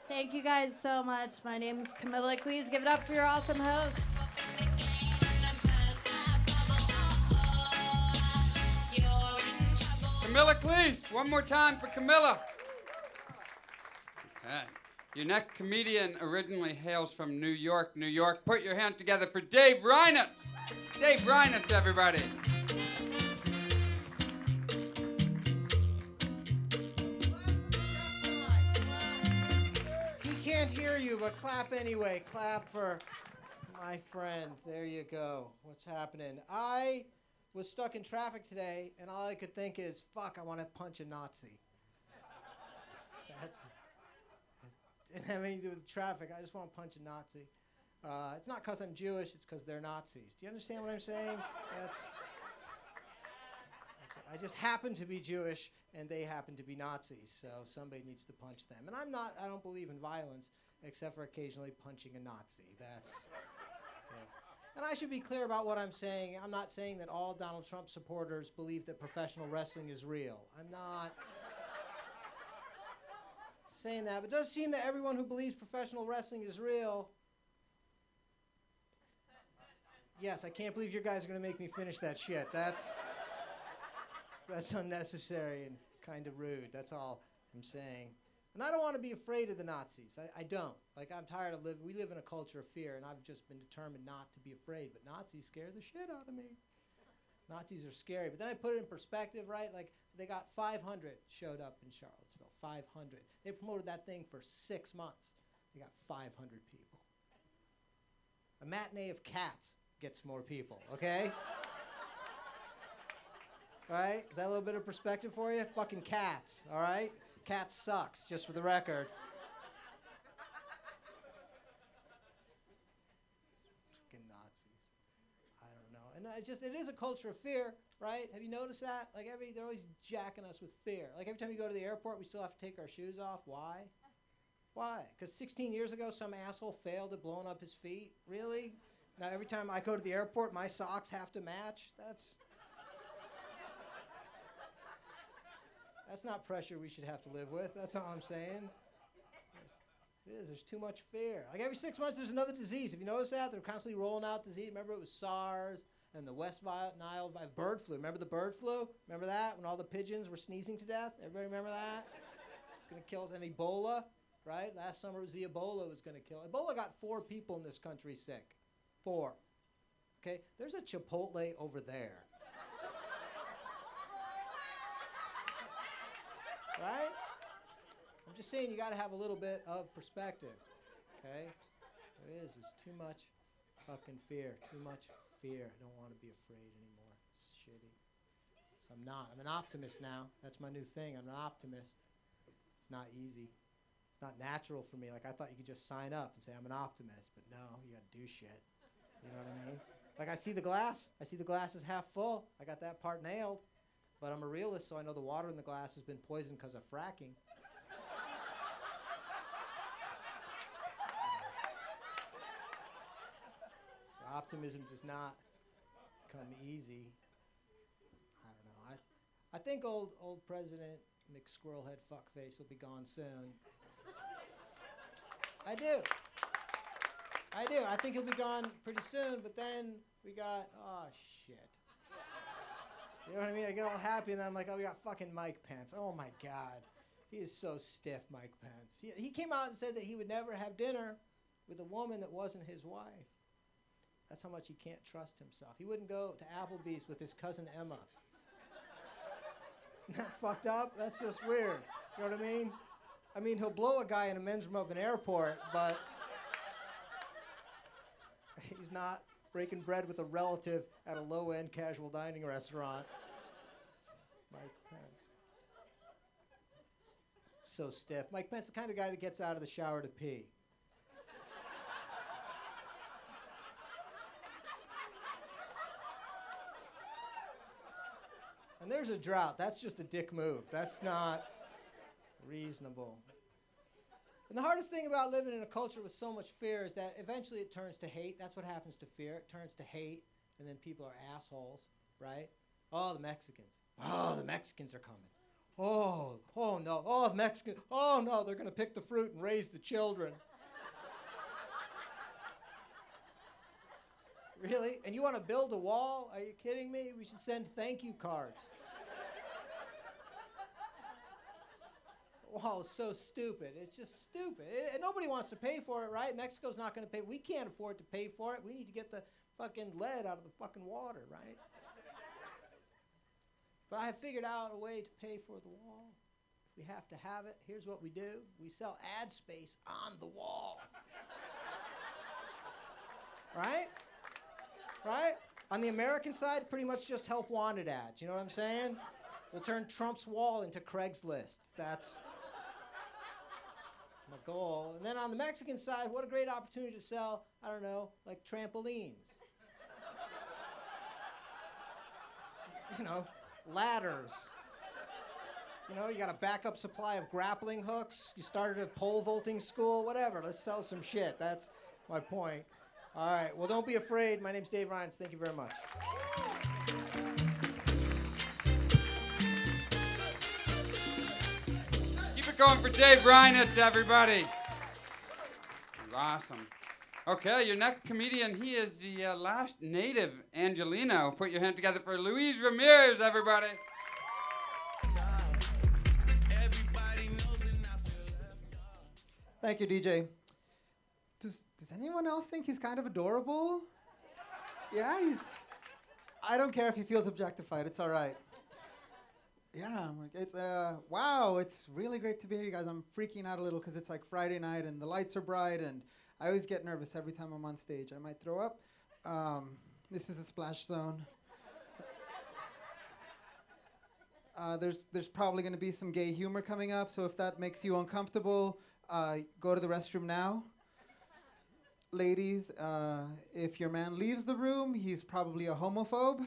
Thank you guys so much. My name's Camilla. Please give it up for your awesome host. Camilla Cleese, one more time for Camilla. Okay. Your next comedian originally hails from New York, New York. Put your hand together for Dave Reinert. Dave Reinert, everybody. He can't hear you, but clap anyway. Clap for my friend. There you go. What's happening? I was stuck in traffic today, and all I could think is, fuck, I want to punch a Nazi. Didn't have anything to do with traffic. I just want to punch a Nazi. It's not because I'm Jewish, it's because they're Nazis. Do you understand what I'm saying? I just happen to be Jewish, and they happen to be Nazis, so somebody needs to punch them. And I don't believe in violence, except for occasionally punching a Nazi. That's it. And I should be clear about what I'm saying. I'm not saying that all Donald Trump supporters believe that professional wrestling is real. I'm not saying that, but it does seem that everyone who believes professional wrestling is real. Yes, I can't believe you guys are going to make me finish that shit. That's unnecessary and kind of rude. That's all I'm saying. And I don't want to be afraid of the Nazis. I don't. Like, I'm tired of living. We live in a culture of fear, and I've just been determined not to be afraid. But Nazis scare the shit out of me. Nazis are scary. But then I put it in perspective, right? Like, they got 500 showed up in Charlottesville. 500. They promoted that thing for 6 months. They got 500 people. A matinee of Cats gets more people, okay? All right? Is that a little bit of perspective for you? Fucking Cats, all right? Cats sucks, just for the record. Fucking Nazis. I don't know. And it is a culture of fear, right? Have you noticed that? Like, they're always jacking us with fear. Like, every time you go to the airport, we still have to take our shoes off. Why? Why? Because 16 years ago, some asshole failed at blowing up his feet? Really? Now, every time I go to the airport, my socks have to match? That's not pressure we should have to live with. That's all I'm saying. It is. There's too much fear. Like, every 6 months, there's another disease. Have you noticed that? They're constantly rolling out disease. Remember, it was SARS and the West Nile bird flu. Remember the bird flu? Remember that? When all the pigeons were sneezing to death? Everybody remember that? It's going to kill us. And Ebola, right? Last summer, it was the Ebola was going to kill. Ebola got 4 people in this country sick. 4. Okay? There's a Chipotle over there. Right? I'm just saying you got to have a little bit of perspective, okay? There's too much fucking fear, too much fear. I don't want to be afraid anymore. It's shitty. So I'm not. I'm an optimist now. That's my new thing. I'm an optimist. It's not easy. It's not natural for me. Like, I thought you could just sign up and say, I'm an optimist. But no, you got to do shit. You know what I mean? Like, I see the glass. I see the glass is half full. I got that part nailed. But I'm a realist, so I know the water in the glass has been poisoned because of fracking. So optimism does not come easy. I don't know. I think old President McSquirrelhead Fuckface will be gone soon. I do. I think he'll be gone pretty soon, but then we got, oh, shit. You know what I mean? I get all happy, and then I'm like, oh, we got fucking Mike Pence. Oh, my God. He is so stiff, Mike Pence. He came out and said that he would never have dinner with a woman that wasn't his wife. That's how much he can't trust himself. He wouldn't go to Applebee's with his cousin Emma. Isn't that fucked up? That's just weird. You know what I mean? I mean, he'll blow a guy in a men's room of an airport, but he's not breaking bread with a relative at a low-end casual dining restaurant. Mike Pence. So stiff. Mike Pence, the kind of guy that gets out of the shower to pee. And there's a drought. That's just a dick move. That's not reasonable. And the hardest thing about living in a culture with so much fear is that eventually it turns to hate. That's what happens to fear. It turns to hate, and then people are assholes, right? Oh, the Mexicans. Oh, the Mexicans are coming. Oh no. Oh, the Mexicans. Oh, no, they're going to pick the fruit and raise the children. Really? And you want to build a wall? Are you kidding me? We should send thank you cards. Wow, it's so stupid. It's just stupid. And nobody wants to pay for it, right? Mexico's not going to pay. We can't afford to pay for it. We need to get the fucking lead out of the fucking water, right? But I have figured out a way to pay for the wall. If we have to have it, here's what we do. We sell ad space on the wall. Right? Right? On the American side, pretty much just help wanted ads. You know what I'm saying? We'll turn Trump's wall into Craigslist. That's my goal. And then on the Mexican side, what a great opportunity to sell, I don't know, like trampolines. You know, ladders. You know, you got a backup supply of grappling hooks. You started a pole vaulting school, whatever. Let's sell some shit. That's my point. All right. Well, don't be afraid. My name's Dave Rhines. Thank you very much. Keep it going for Dave Reinitz, everybody. Awesome. Okay, your next comedian, he is the last native Angelino. Put your hand together for Luis Ramirez, everybody. Thank you, DJ. Does anyone else think he's kind of adorable? Yeah, I don't care if he feels objectified. It's all right. Yeah, it's wow. It's really great to be here, you guys. I'm freaking out a little because it's like Friday night and the lights are bright, and I always get nervous every time I'm on stage. I might throw up. This is a splash zone. There's probably going to be some gay humor coming up, so if that makes you uncomfortable, go to the restroom now. Ladies, if your man leaves the room, he's probably a homophobe.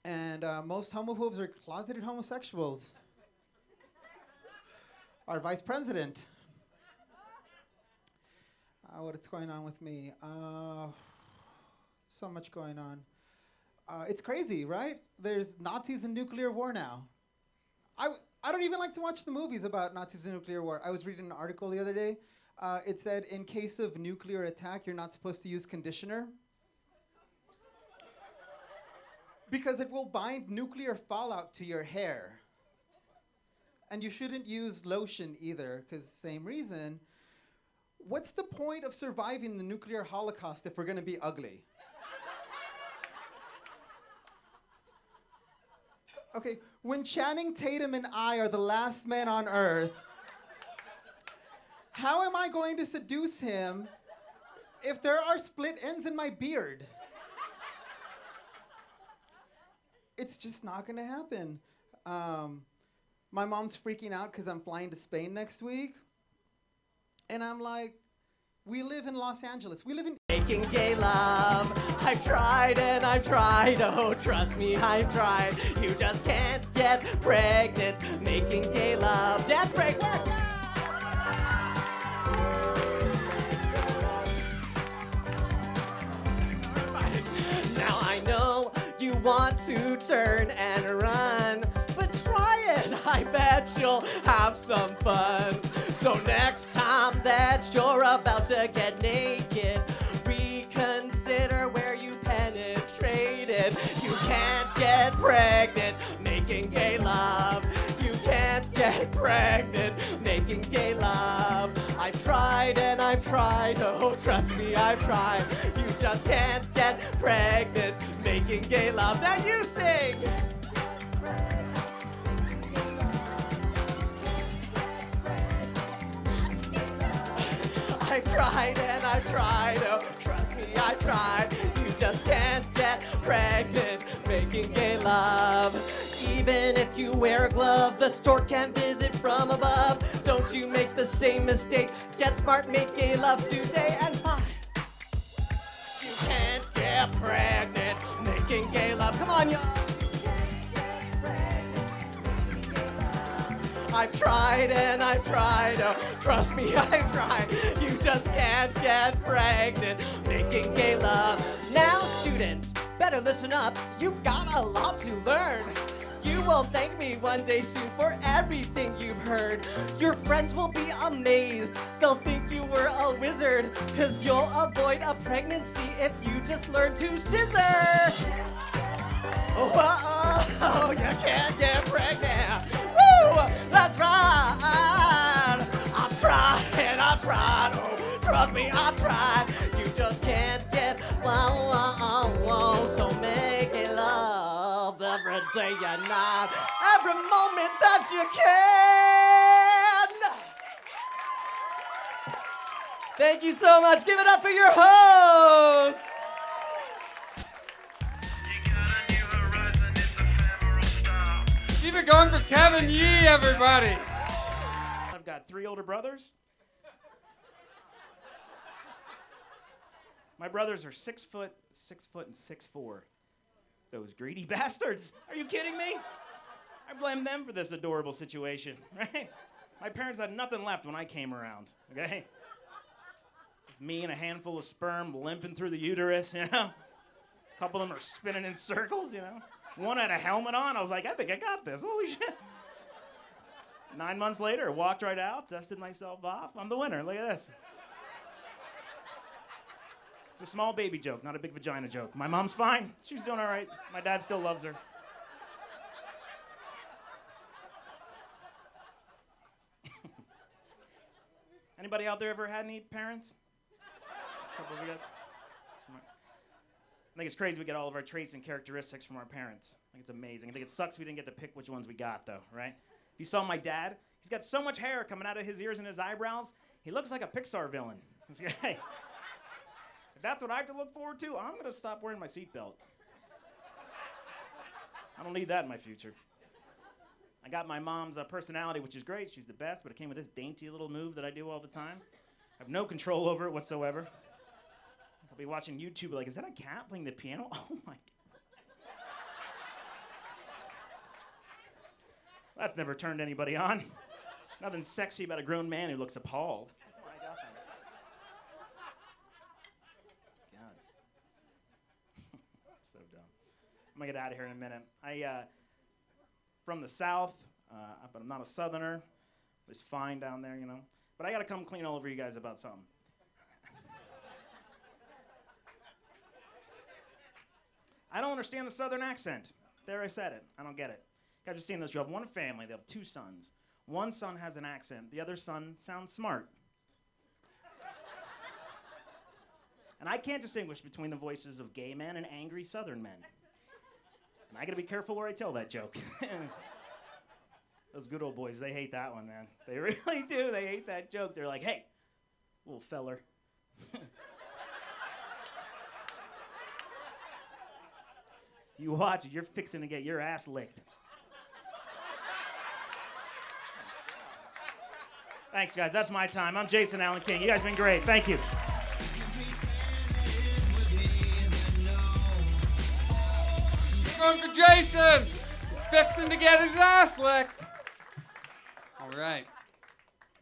And most homophobes are closeted homosexuals. Our vice president. What's going on with me? So much going on. It's crazy, right? There's Nazis and nuclear war now. I don't even like to watch the movies about Nazis and nuclear war. I was reading an article the other day. It said, in case of nuclear attack, you're not supposed to use conditioner. Because it will bind nuclear fallout to your hair. And you shouldn't use lotion either, because same reason. What's the point of surviving the nuclear holocaust if we're going to be ugly? Okay, when Channing Tatum and I are the last men on Earth, how am I going to seduce him if there are split ends in my beard? It's just not going to happen. My mom's freaking out because I'm flying to Spain next week. And I'm like, we live in Los Angeles. We live in Making gay love. I've tried and I've tried. Oh, trust me, I've tried. You just can't get pregnant. Making gay love. Dance break. Work. Now I know you want to turn and run, but try it. I bet you'll have some fun. So next time that you're about to get naked, reconsider where you penetrated. You can't get pregnant making gay love. You can't get pregnant making gay love. I've tried and I've tried. Oh, trust me, I've tried. You just can't get pregnant making gay love. Now you sing. I've tried and I've tried. Oh, trust me, I've tried. You just can't get pregnant making gay love. Even if you wear a glove, the stork can visit from above. Don't you make the same mistake. Get smart, make gay love today and bye. You can't get pregnant making gay love. Come on, y'all. I've tried and I've tried. Oh, trust me, I've tried. You just can't get pregnant making gay love. Now, students, better listen up. You've got a lot to learn. You will thank me one day soon for everything you've heard. Your friends will be amazed. They'll think you were a wizard, 'cause you'll avoid a pregnancy if you just learn to scissor. Oh, you can't get pregnant. Woo! That's right. I've tried and I've tried. Oh, trust me, I've tried. You just can't get so make it love every day and night, every moment that you can. Thank you so much. Give it up for your host. Keep it going for Kevin Yee, everybody. I've got 3 older brothers. My brothers are 6 foot, and 6'4". Those greedy bastards. Are you kidding me? I blame them for this adorable situation, right? My parents had nothing left when I came around, okay? It's me and a handful of sperm limping through the uterus, you know? A couple of them are spinning in circles, you know? One had a helmet on. I was like, I think I got this. Holy shit. 9 months later, walked right out, dusted myself off. I'm the winner. Look at this. It's a small baby joke, not a big vagina joke. My mom's fine. She's doing all right. My dad still loves her. Anybody out there ever had any parents? A couple of you guys? Smart. I think it's crazy we get all of our traits and characteristics from our parents. I think it's amazing. I think it sucks we didn't get to pick which ones we got, though, right? If you saw my dad, he's got so much hair coming out of his ears and his eyebrows, he looks like a Pixar villain. Hey, if that's what I have to look forward to, I'm going to stop wearing my seatbelt. I don't need that in my future. I got my mom's personality, which is great. She's the best, but it came with this dainty little move that I do all the time. I have no control over it whatsoever. I'll be watching YouTube like, is that a cat playing the piano? Oh my God. That's never turned anybody on. Nothing sexy about a grown man who looks appalled. Oh my God. So dumb. I'm gonna get out of here in a minute. From the South, but I'm not a Southerner. It's fine down there, you know. But I gotta come clean all over you guys about something. I don't understand the Southern accent. There, I said it. I don't get it. You guys have seen this. You have one family. They have 2 sons. One son has an accent. The other son sounds smart. And I can't distinguish between the voices of gay men and angry Southern men. And I gotta be careful where I tell that joke. Those good old boys, they hate that one, man. They really do. They hate that joke. They're like, hey, little feller. You watch it, you're fixing to get your ass licked. Thanks, guys. That's my time. I'm Jason Allen King. You guys have been great. Thank you. Going for Jason. Fixing to get his ass licked. All right.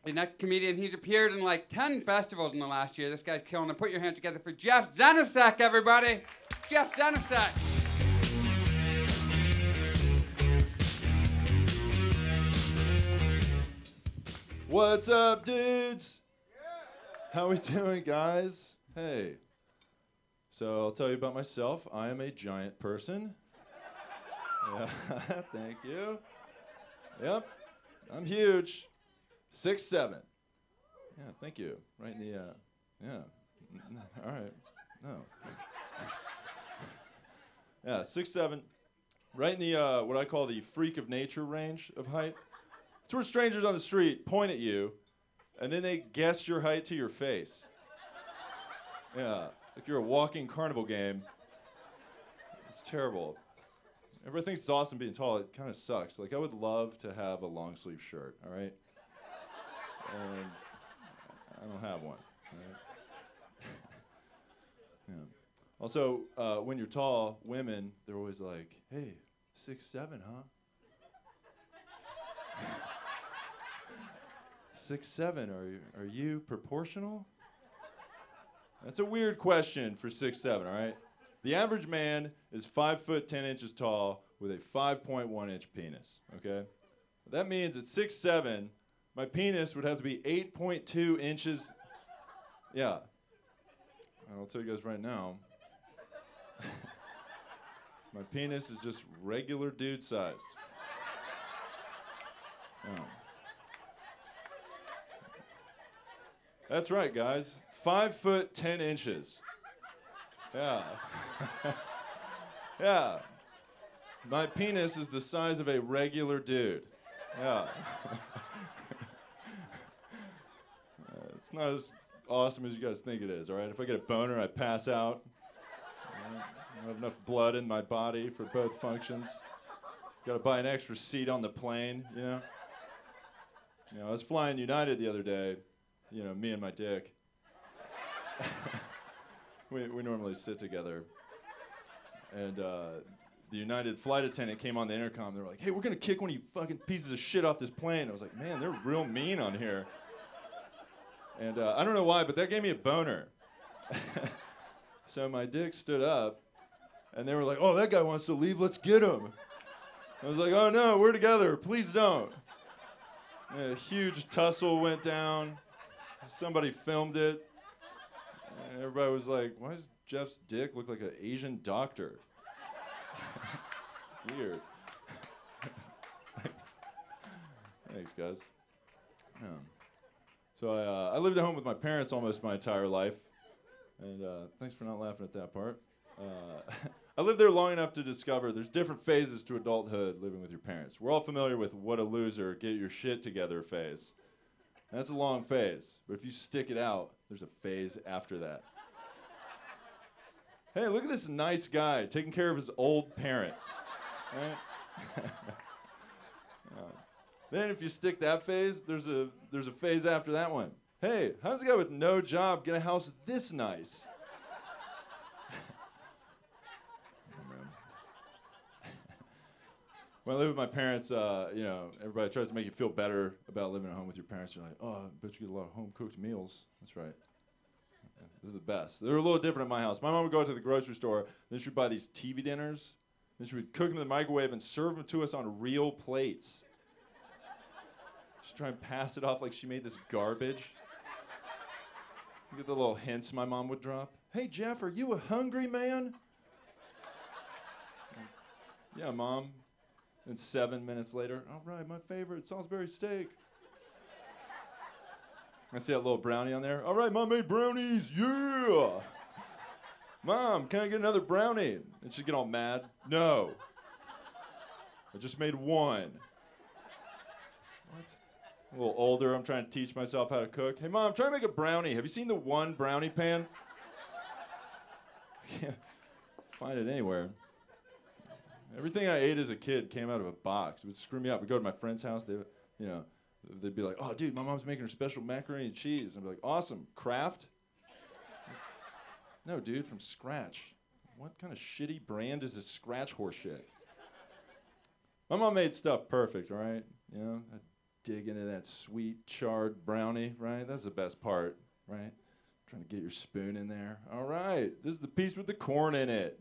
The next comedian, he's appeared in like 10 festivals in the last year. This guy's killing it. Put your hands together for Jeff Zenisek, everybody. Jeff Zenisek. What's up, dudes? How we doing, guys? Hey. So I'll tell you about myself. I am a giant person. Yeah, thank you. Yep, I'm huge. 6'7". Yeah, thank you. Right in the, yeah. All right. No. Yeah, 6'7". Right in the, what I call the freak of nature range of height. It's where strangers on the street point at you, and then they guess your height to your face. Yeah, like you're a walking carnival game. It's terrible. Everybody thinks it's awesome being tall. It kind of sucks. Like, I would love to have a long sleeve shirt, all right? And I don't have one. All right? Yeah. Also, when you're tall, women, they're always like, hey, 6'7", huh? 6'7", are you proportional? That's a weird question for 6'7", all right? The average man is 5 foot 10 inches tall with a 5.1 inch penis, okay? That means at 6'7", my penis would have to be 8.2 inches. Yeah. I'll tell you guys right now. My penis is just regular dude sized. Yeah. That's right, guys. 5 foot 10 inches. Yeah. Yeah. My penis is the size of a regular dude. Yeah. It's not as awesome as you guys think it is, all right? If I get a boner, I pass out. I don't have enough blood in my body for both functions. Gotta buy an extra seat on the plane, you know? You know, I was flying United the other day, you know, me and my dick. We normally sit together. And the United flight attendant came on the intercom. They were like, hey, we're going to kick one of you fucking pieces of shit off this plane. I was like, man, they're real mean on here. And I don't know why, but that gave me a boner. So my dick stood up, and they were like, oh, that guy wants to leave. Let's get him. I was like, oh, no, we're together. Please don't. And a huge tussle went down. Somebody filmed it. And everybody was like, why does Jeff's dick look like an Asian doctor? Weird. Thanks, guys. Yeah. So I lived at home with my parents almost my entire life. And thanks for not laughing at that part. I lived there long enough to discover there's different phases to adulthood living with your parents. We're all familiar with what a loser, get your shit together phase. And that's a long phase. But if you stick it out, there's a phase after that. Hey, look at this nice guy taking care of his old parents. Right? Then if you stick that phase, there's a phase after that one. Hey, how does a guy with no job get a house this nice? When I live with my parents, you know, everybody tries to make you feel better about living at home with your parents. You're like, oh, I bet you get a lot of home-cooked meals. That's right. They're the best. They're a little different at my house. My mom would go to the grocery store, then she would buy these TV dinners, then she would cook them in the microwave and serve them to us on real plates. Just try and pass it off like she made this garbage. You get the little hints my mom would drop. Hey, Jeff, are you a hungry man? Yeah, Mom. And 7 minutes later, all right, my favorite Salisbury steak. I see that little brownie on there. All right, Mom made brownies, yeah. Mom, can I get another brownie? And she'd get all mad. No. I just made one. What? A little older, I'm trying to teach myself how to cook. Hey, Mom, I'm trying to make a brownie. Have you seen the one brownie pan? I can't find it anywhere. Everything I ate as a kid came out of a box. It would screw me up. We'd go to my friend's house. They, you know, they'd be like, oh, dude, my mom's making her special macaroni and cheese. And I'd be like, awesome, Kraft? No, dude, from scratch. What kind of shitty brand is this scratch horse shit? My mom made stuff perfect, right? You know, I dig into that sweet charred brownie, right? That's the best part, right? Trying to get your spoon in there. All right, this is the piece with the corn in it.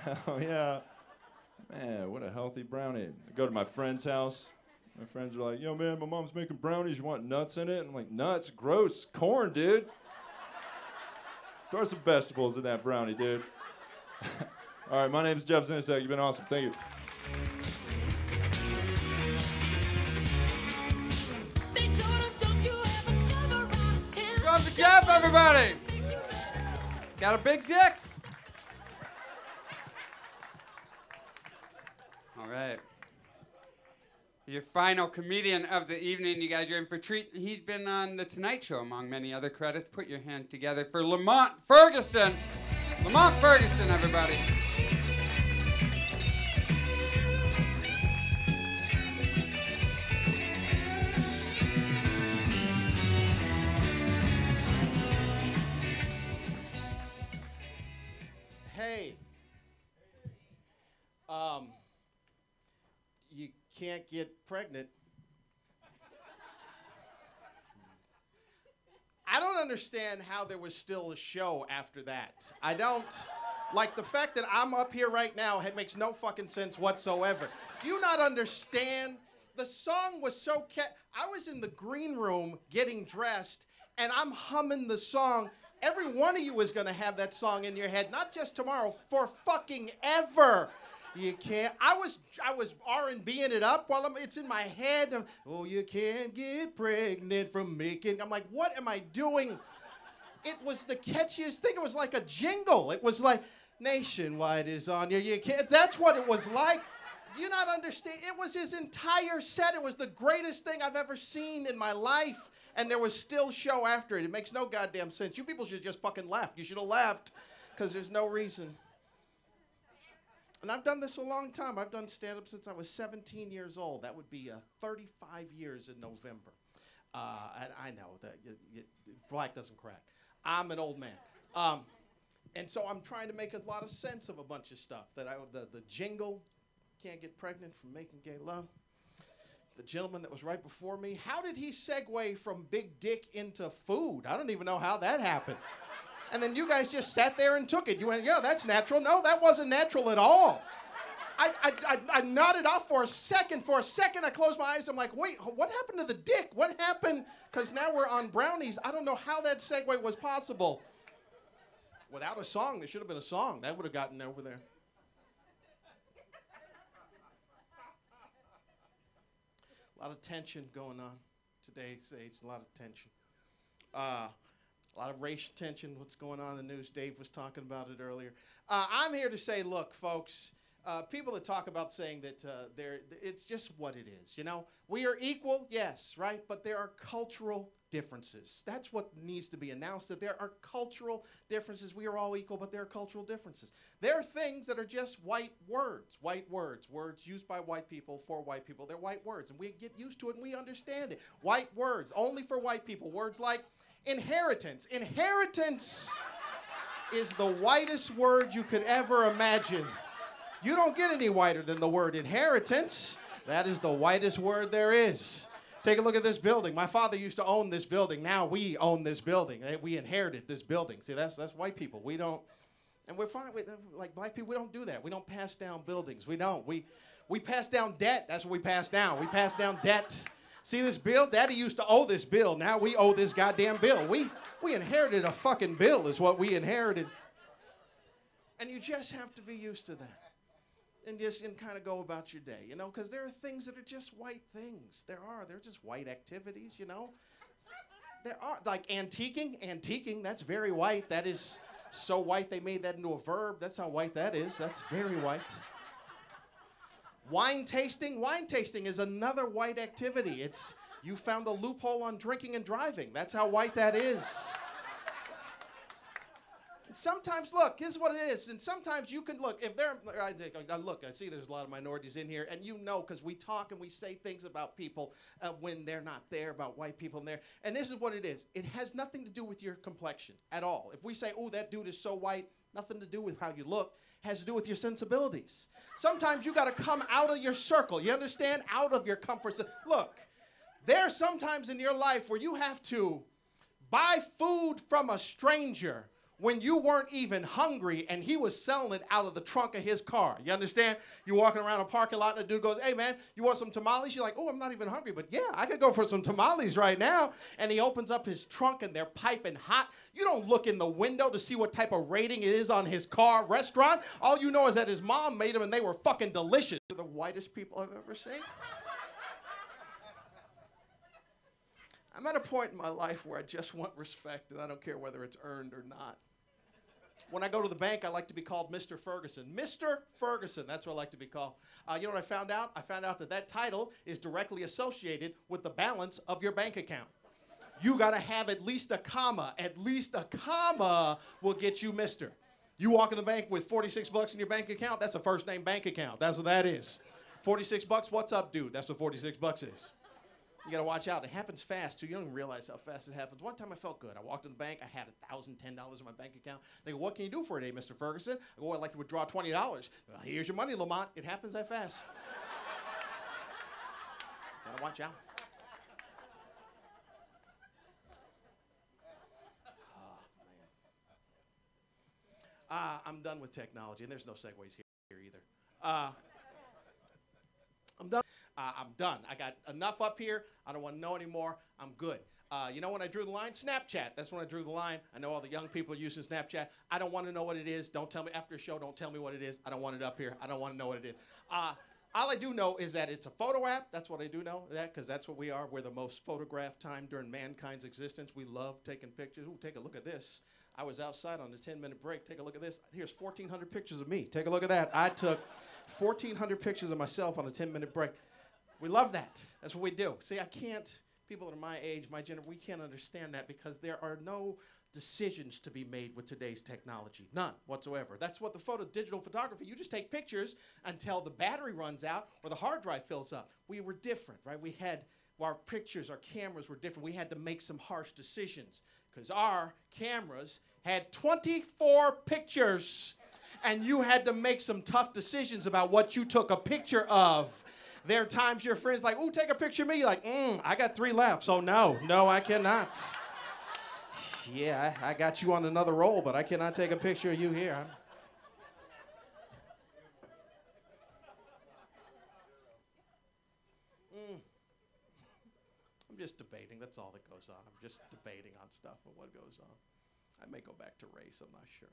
Hell yeah. Man, what a healthy brownie. I go to my friend's house. My friends are like, yo, man, my mom's making brownies. You want nuts in it? And I'm like, nuts? Gross. Corn, dude. Throw some vegetables in that brownie, dude. All right, my name's Jeff Zenisek. You've been awesome. Thank you. Go for Jeff, everybody. Got a big dick? All right. Your final comedian of the evening, you guys are in for a treat. He's been on The Tonight Show, among many other credits. Put your hand together for Lamont Ferguson. Lamont Ferguson, everybody. Hey. You can't get pregnant. I don't understand how there was still a show after that. I don't. Like, the fact that I'm up here right now, it makes no fucking sense whatsoever. Do you not understand? The song was so I was in the green room getting dressed, and I'm humming the song. Every one of you is going to have that song in your head, not just tomorrow, for fucking ever. You can't. I was R&Bing it up while it's in my head. Oh, you can't get pregnant from making. I'm like, what am I doing? It was the catchiest thing. It was like a jingle. It was like, Nationwide is on you. You can't. That's what it was like. Do you not understand? It was his entire set. It was the greatest thing I've ever seen in my life. And there was still show after it. It makes no goddamn sense. You people should just fucking laugh. You should have laughed, because there's no reason. And I've done this a long time. I've done stand-up since I was 17 years old. That would be 35 years in November. And I know that black doesn't crack. I'm an old man. And so I'm trying to make a lot of sense of a bunch of stuff. The jingle, can't get pregnant from making gay love. The gentleman that was right before me, how did he segue from big dick into food? I don't even know how that happened. And then you guys just sat there and took it. You went, yeah, that's natural. No, that wasn't natural at all. I nodded off for a second. For a second, I closed my eyes. I'm like, wait, what happened to the dick? What happened? Because now we're on brownies. I don't know how that segue was possible. Without a song, there should have been a song. That would have gotten over there. A lot of tension going on today's age. A lot of tension. A lot of racial tension, what's going on in the news. Dave was talking about it earlier. I'm here to say, look, folks, people that talk about saying that it's just what it is, you know? We are equal, yes, right? But there are cultural differences. That's what needs to be announced, that there are cultural differences. We are all equal, but there are cultural differences. There are things that are just white words, words used by white people for white people. They're white words, and we get used to it, and we understand it. White words, only for white people. Words like inheritance. Inheritance is the whitest word you could ever imagine. You don't get any whiter than the word inheritance. That is the whitest word there is. Take a look at this building. My father used to own this building. Now we own this building. We inherited this building. See, that's white people. We don't, and we're fine. Like black people, we don't do that. We don't pass down buildings. We don't. We pass down debt. That's what we pass down. We pass down debt. See this bill? Daddy used to owe this bill. Now we owe this goddamn bill. We inherited a fucking bill is what we inherited. And you just have to be used to that. And kind of go about your day, you know? Because there are things that are just white things. They're just white activities, you know? There are, like antiquing. Antiquing, that's very white. That is so white they made that into a verb. That's how white that is. That's very white. Wine tasting is another white activity. It's, you found a loophole on drinking and driving. That's how white that is. Sometimes, look, here's what it is. And sometimes you can look, if they're, I see there's a lot of minorities in here, and you know, because we talk and we say things about people when they're not there, about white people in there. And this is what it is. It has nothing to do with your complexion at all. If we say, oh, that dude is so white, nothing to do with how you look. It has to do with your sensibilities. Sometimes you got to come out of your circle. You understand? Out of your comfort zone. Look, there are sometimes in your life where you have to buy food from a stranger when you weren't even hungry and he was selling it out of the trunk of his car. You understand? You're walking around a parking lot and the dude goes, hey man, you want some tamales? You're like, oh, I'm not even hungry, but yeah, I could go for some tamales right now. And he opens up his trunk and they're piping hot. You don't look in the window to see what type of rating it is on his car restaurant. All you know is that his mom made them and they were fucking delicious. They're the whitest people I've ever seen. I'm at a point in my life where I just want respect, and I don't care whether it's earned or not. When I go to the bank, I like to be called Mr. Ferguson. Mr. Ferguson, that's what I like to be called. You know what I found out? I found out that that title is directly associated with the balance of your bank account. You got to have at least a comma. At least a comma will get you Mr. You walk in the bank with 46 bucks in your bank account, that's a first name bank account. That's what that is. 46 bucks, what's up, dude? That's what 46 bucks is. You gotta watch out. It happens fast, too. You don't even realize how fast it happens. One time I felt good. I walked in the bank. I had $1,010 in my bank account. They go, what can you do for a day, Mr. Ferguson? I go, I'd like to withdraw $20. Well, here's your money, Lamont. It happens that fast. Gotta watch out. Oh, man. I'm done with technology, and there's no segues here either. I'm done. I'm done. I got enough up here. I don't want to know anymore. I'm good. You know when I drew the line? Snapchat. That's when I drew the line. I know all the young people are using Snapchat. I don't want to know what it is. Don't tell me after a show. Don't tell me what it is. I don't want it up here. I don't want to know what it is. All I do know is that it's a photo app. That's what I do know, because that's what we are. We're the most photographed time during mankind's existence. We love taking pictures. Ooh, take a look at this. I was outside on a 10-minute break. Take a look at this. Here's 1,400 pictures of me. Take a look at that. I took 1,400 pictures of myself on a 10-minute break. We love that. That's what we do. See, I can't, people that are my age, my gender, we can't understand that because there are no decisions to be made with today's technology. None whatsoever. That's what the digital photography, you just take pictures until the battery runs out or the hard drive fills up. We were different, right? We had, our pictures, our cameras were different. We had to make some harsh decisions because our cameras had 24 pictures and you had to make some tough decisions about what you took a picture of. There are times your friend's like, ooh, take a picture of me. You're like, I got 3 left, so no, I cannot. Yeah, I got you on another roll, but I cannot take a picture of you here. I'm just debating. That's all that goes on. I'm just debating on stuff and what goes on. I may go back to race. I'm not sure.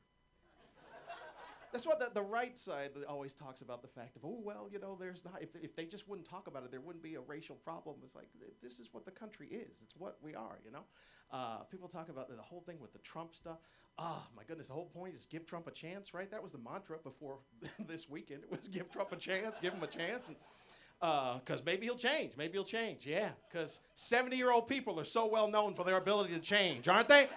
That's what the right side always talks about, the fact of, oh, well, you know, there's not, if they just wouldn't talk about it, there wouldn't be a racial problem. It's like, this is what the country is. It's what we are, you know? People talk about the whole thing with the Trump stuff. Oh, my goodness, the whole point is give Trump a chance, right? That was the mantra before this weekend. It was give Trump a chance, give him a chance. Because maybe he'll change. Maybe he'll change, yeah. Because 70-year-old people are so well known for their ability to change, aren't they?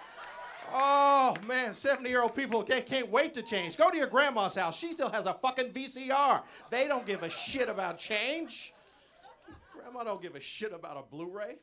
Oh, man, 70-year-old people can't wait to change. Go to your grandma's house. She still has a fucking VCR. They don't give a shit about change. Grandma don't give a shit about a Blu-ray.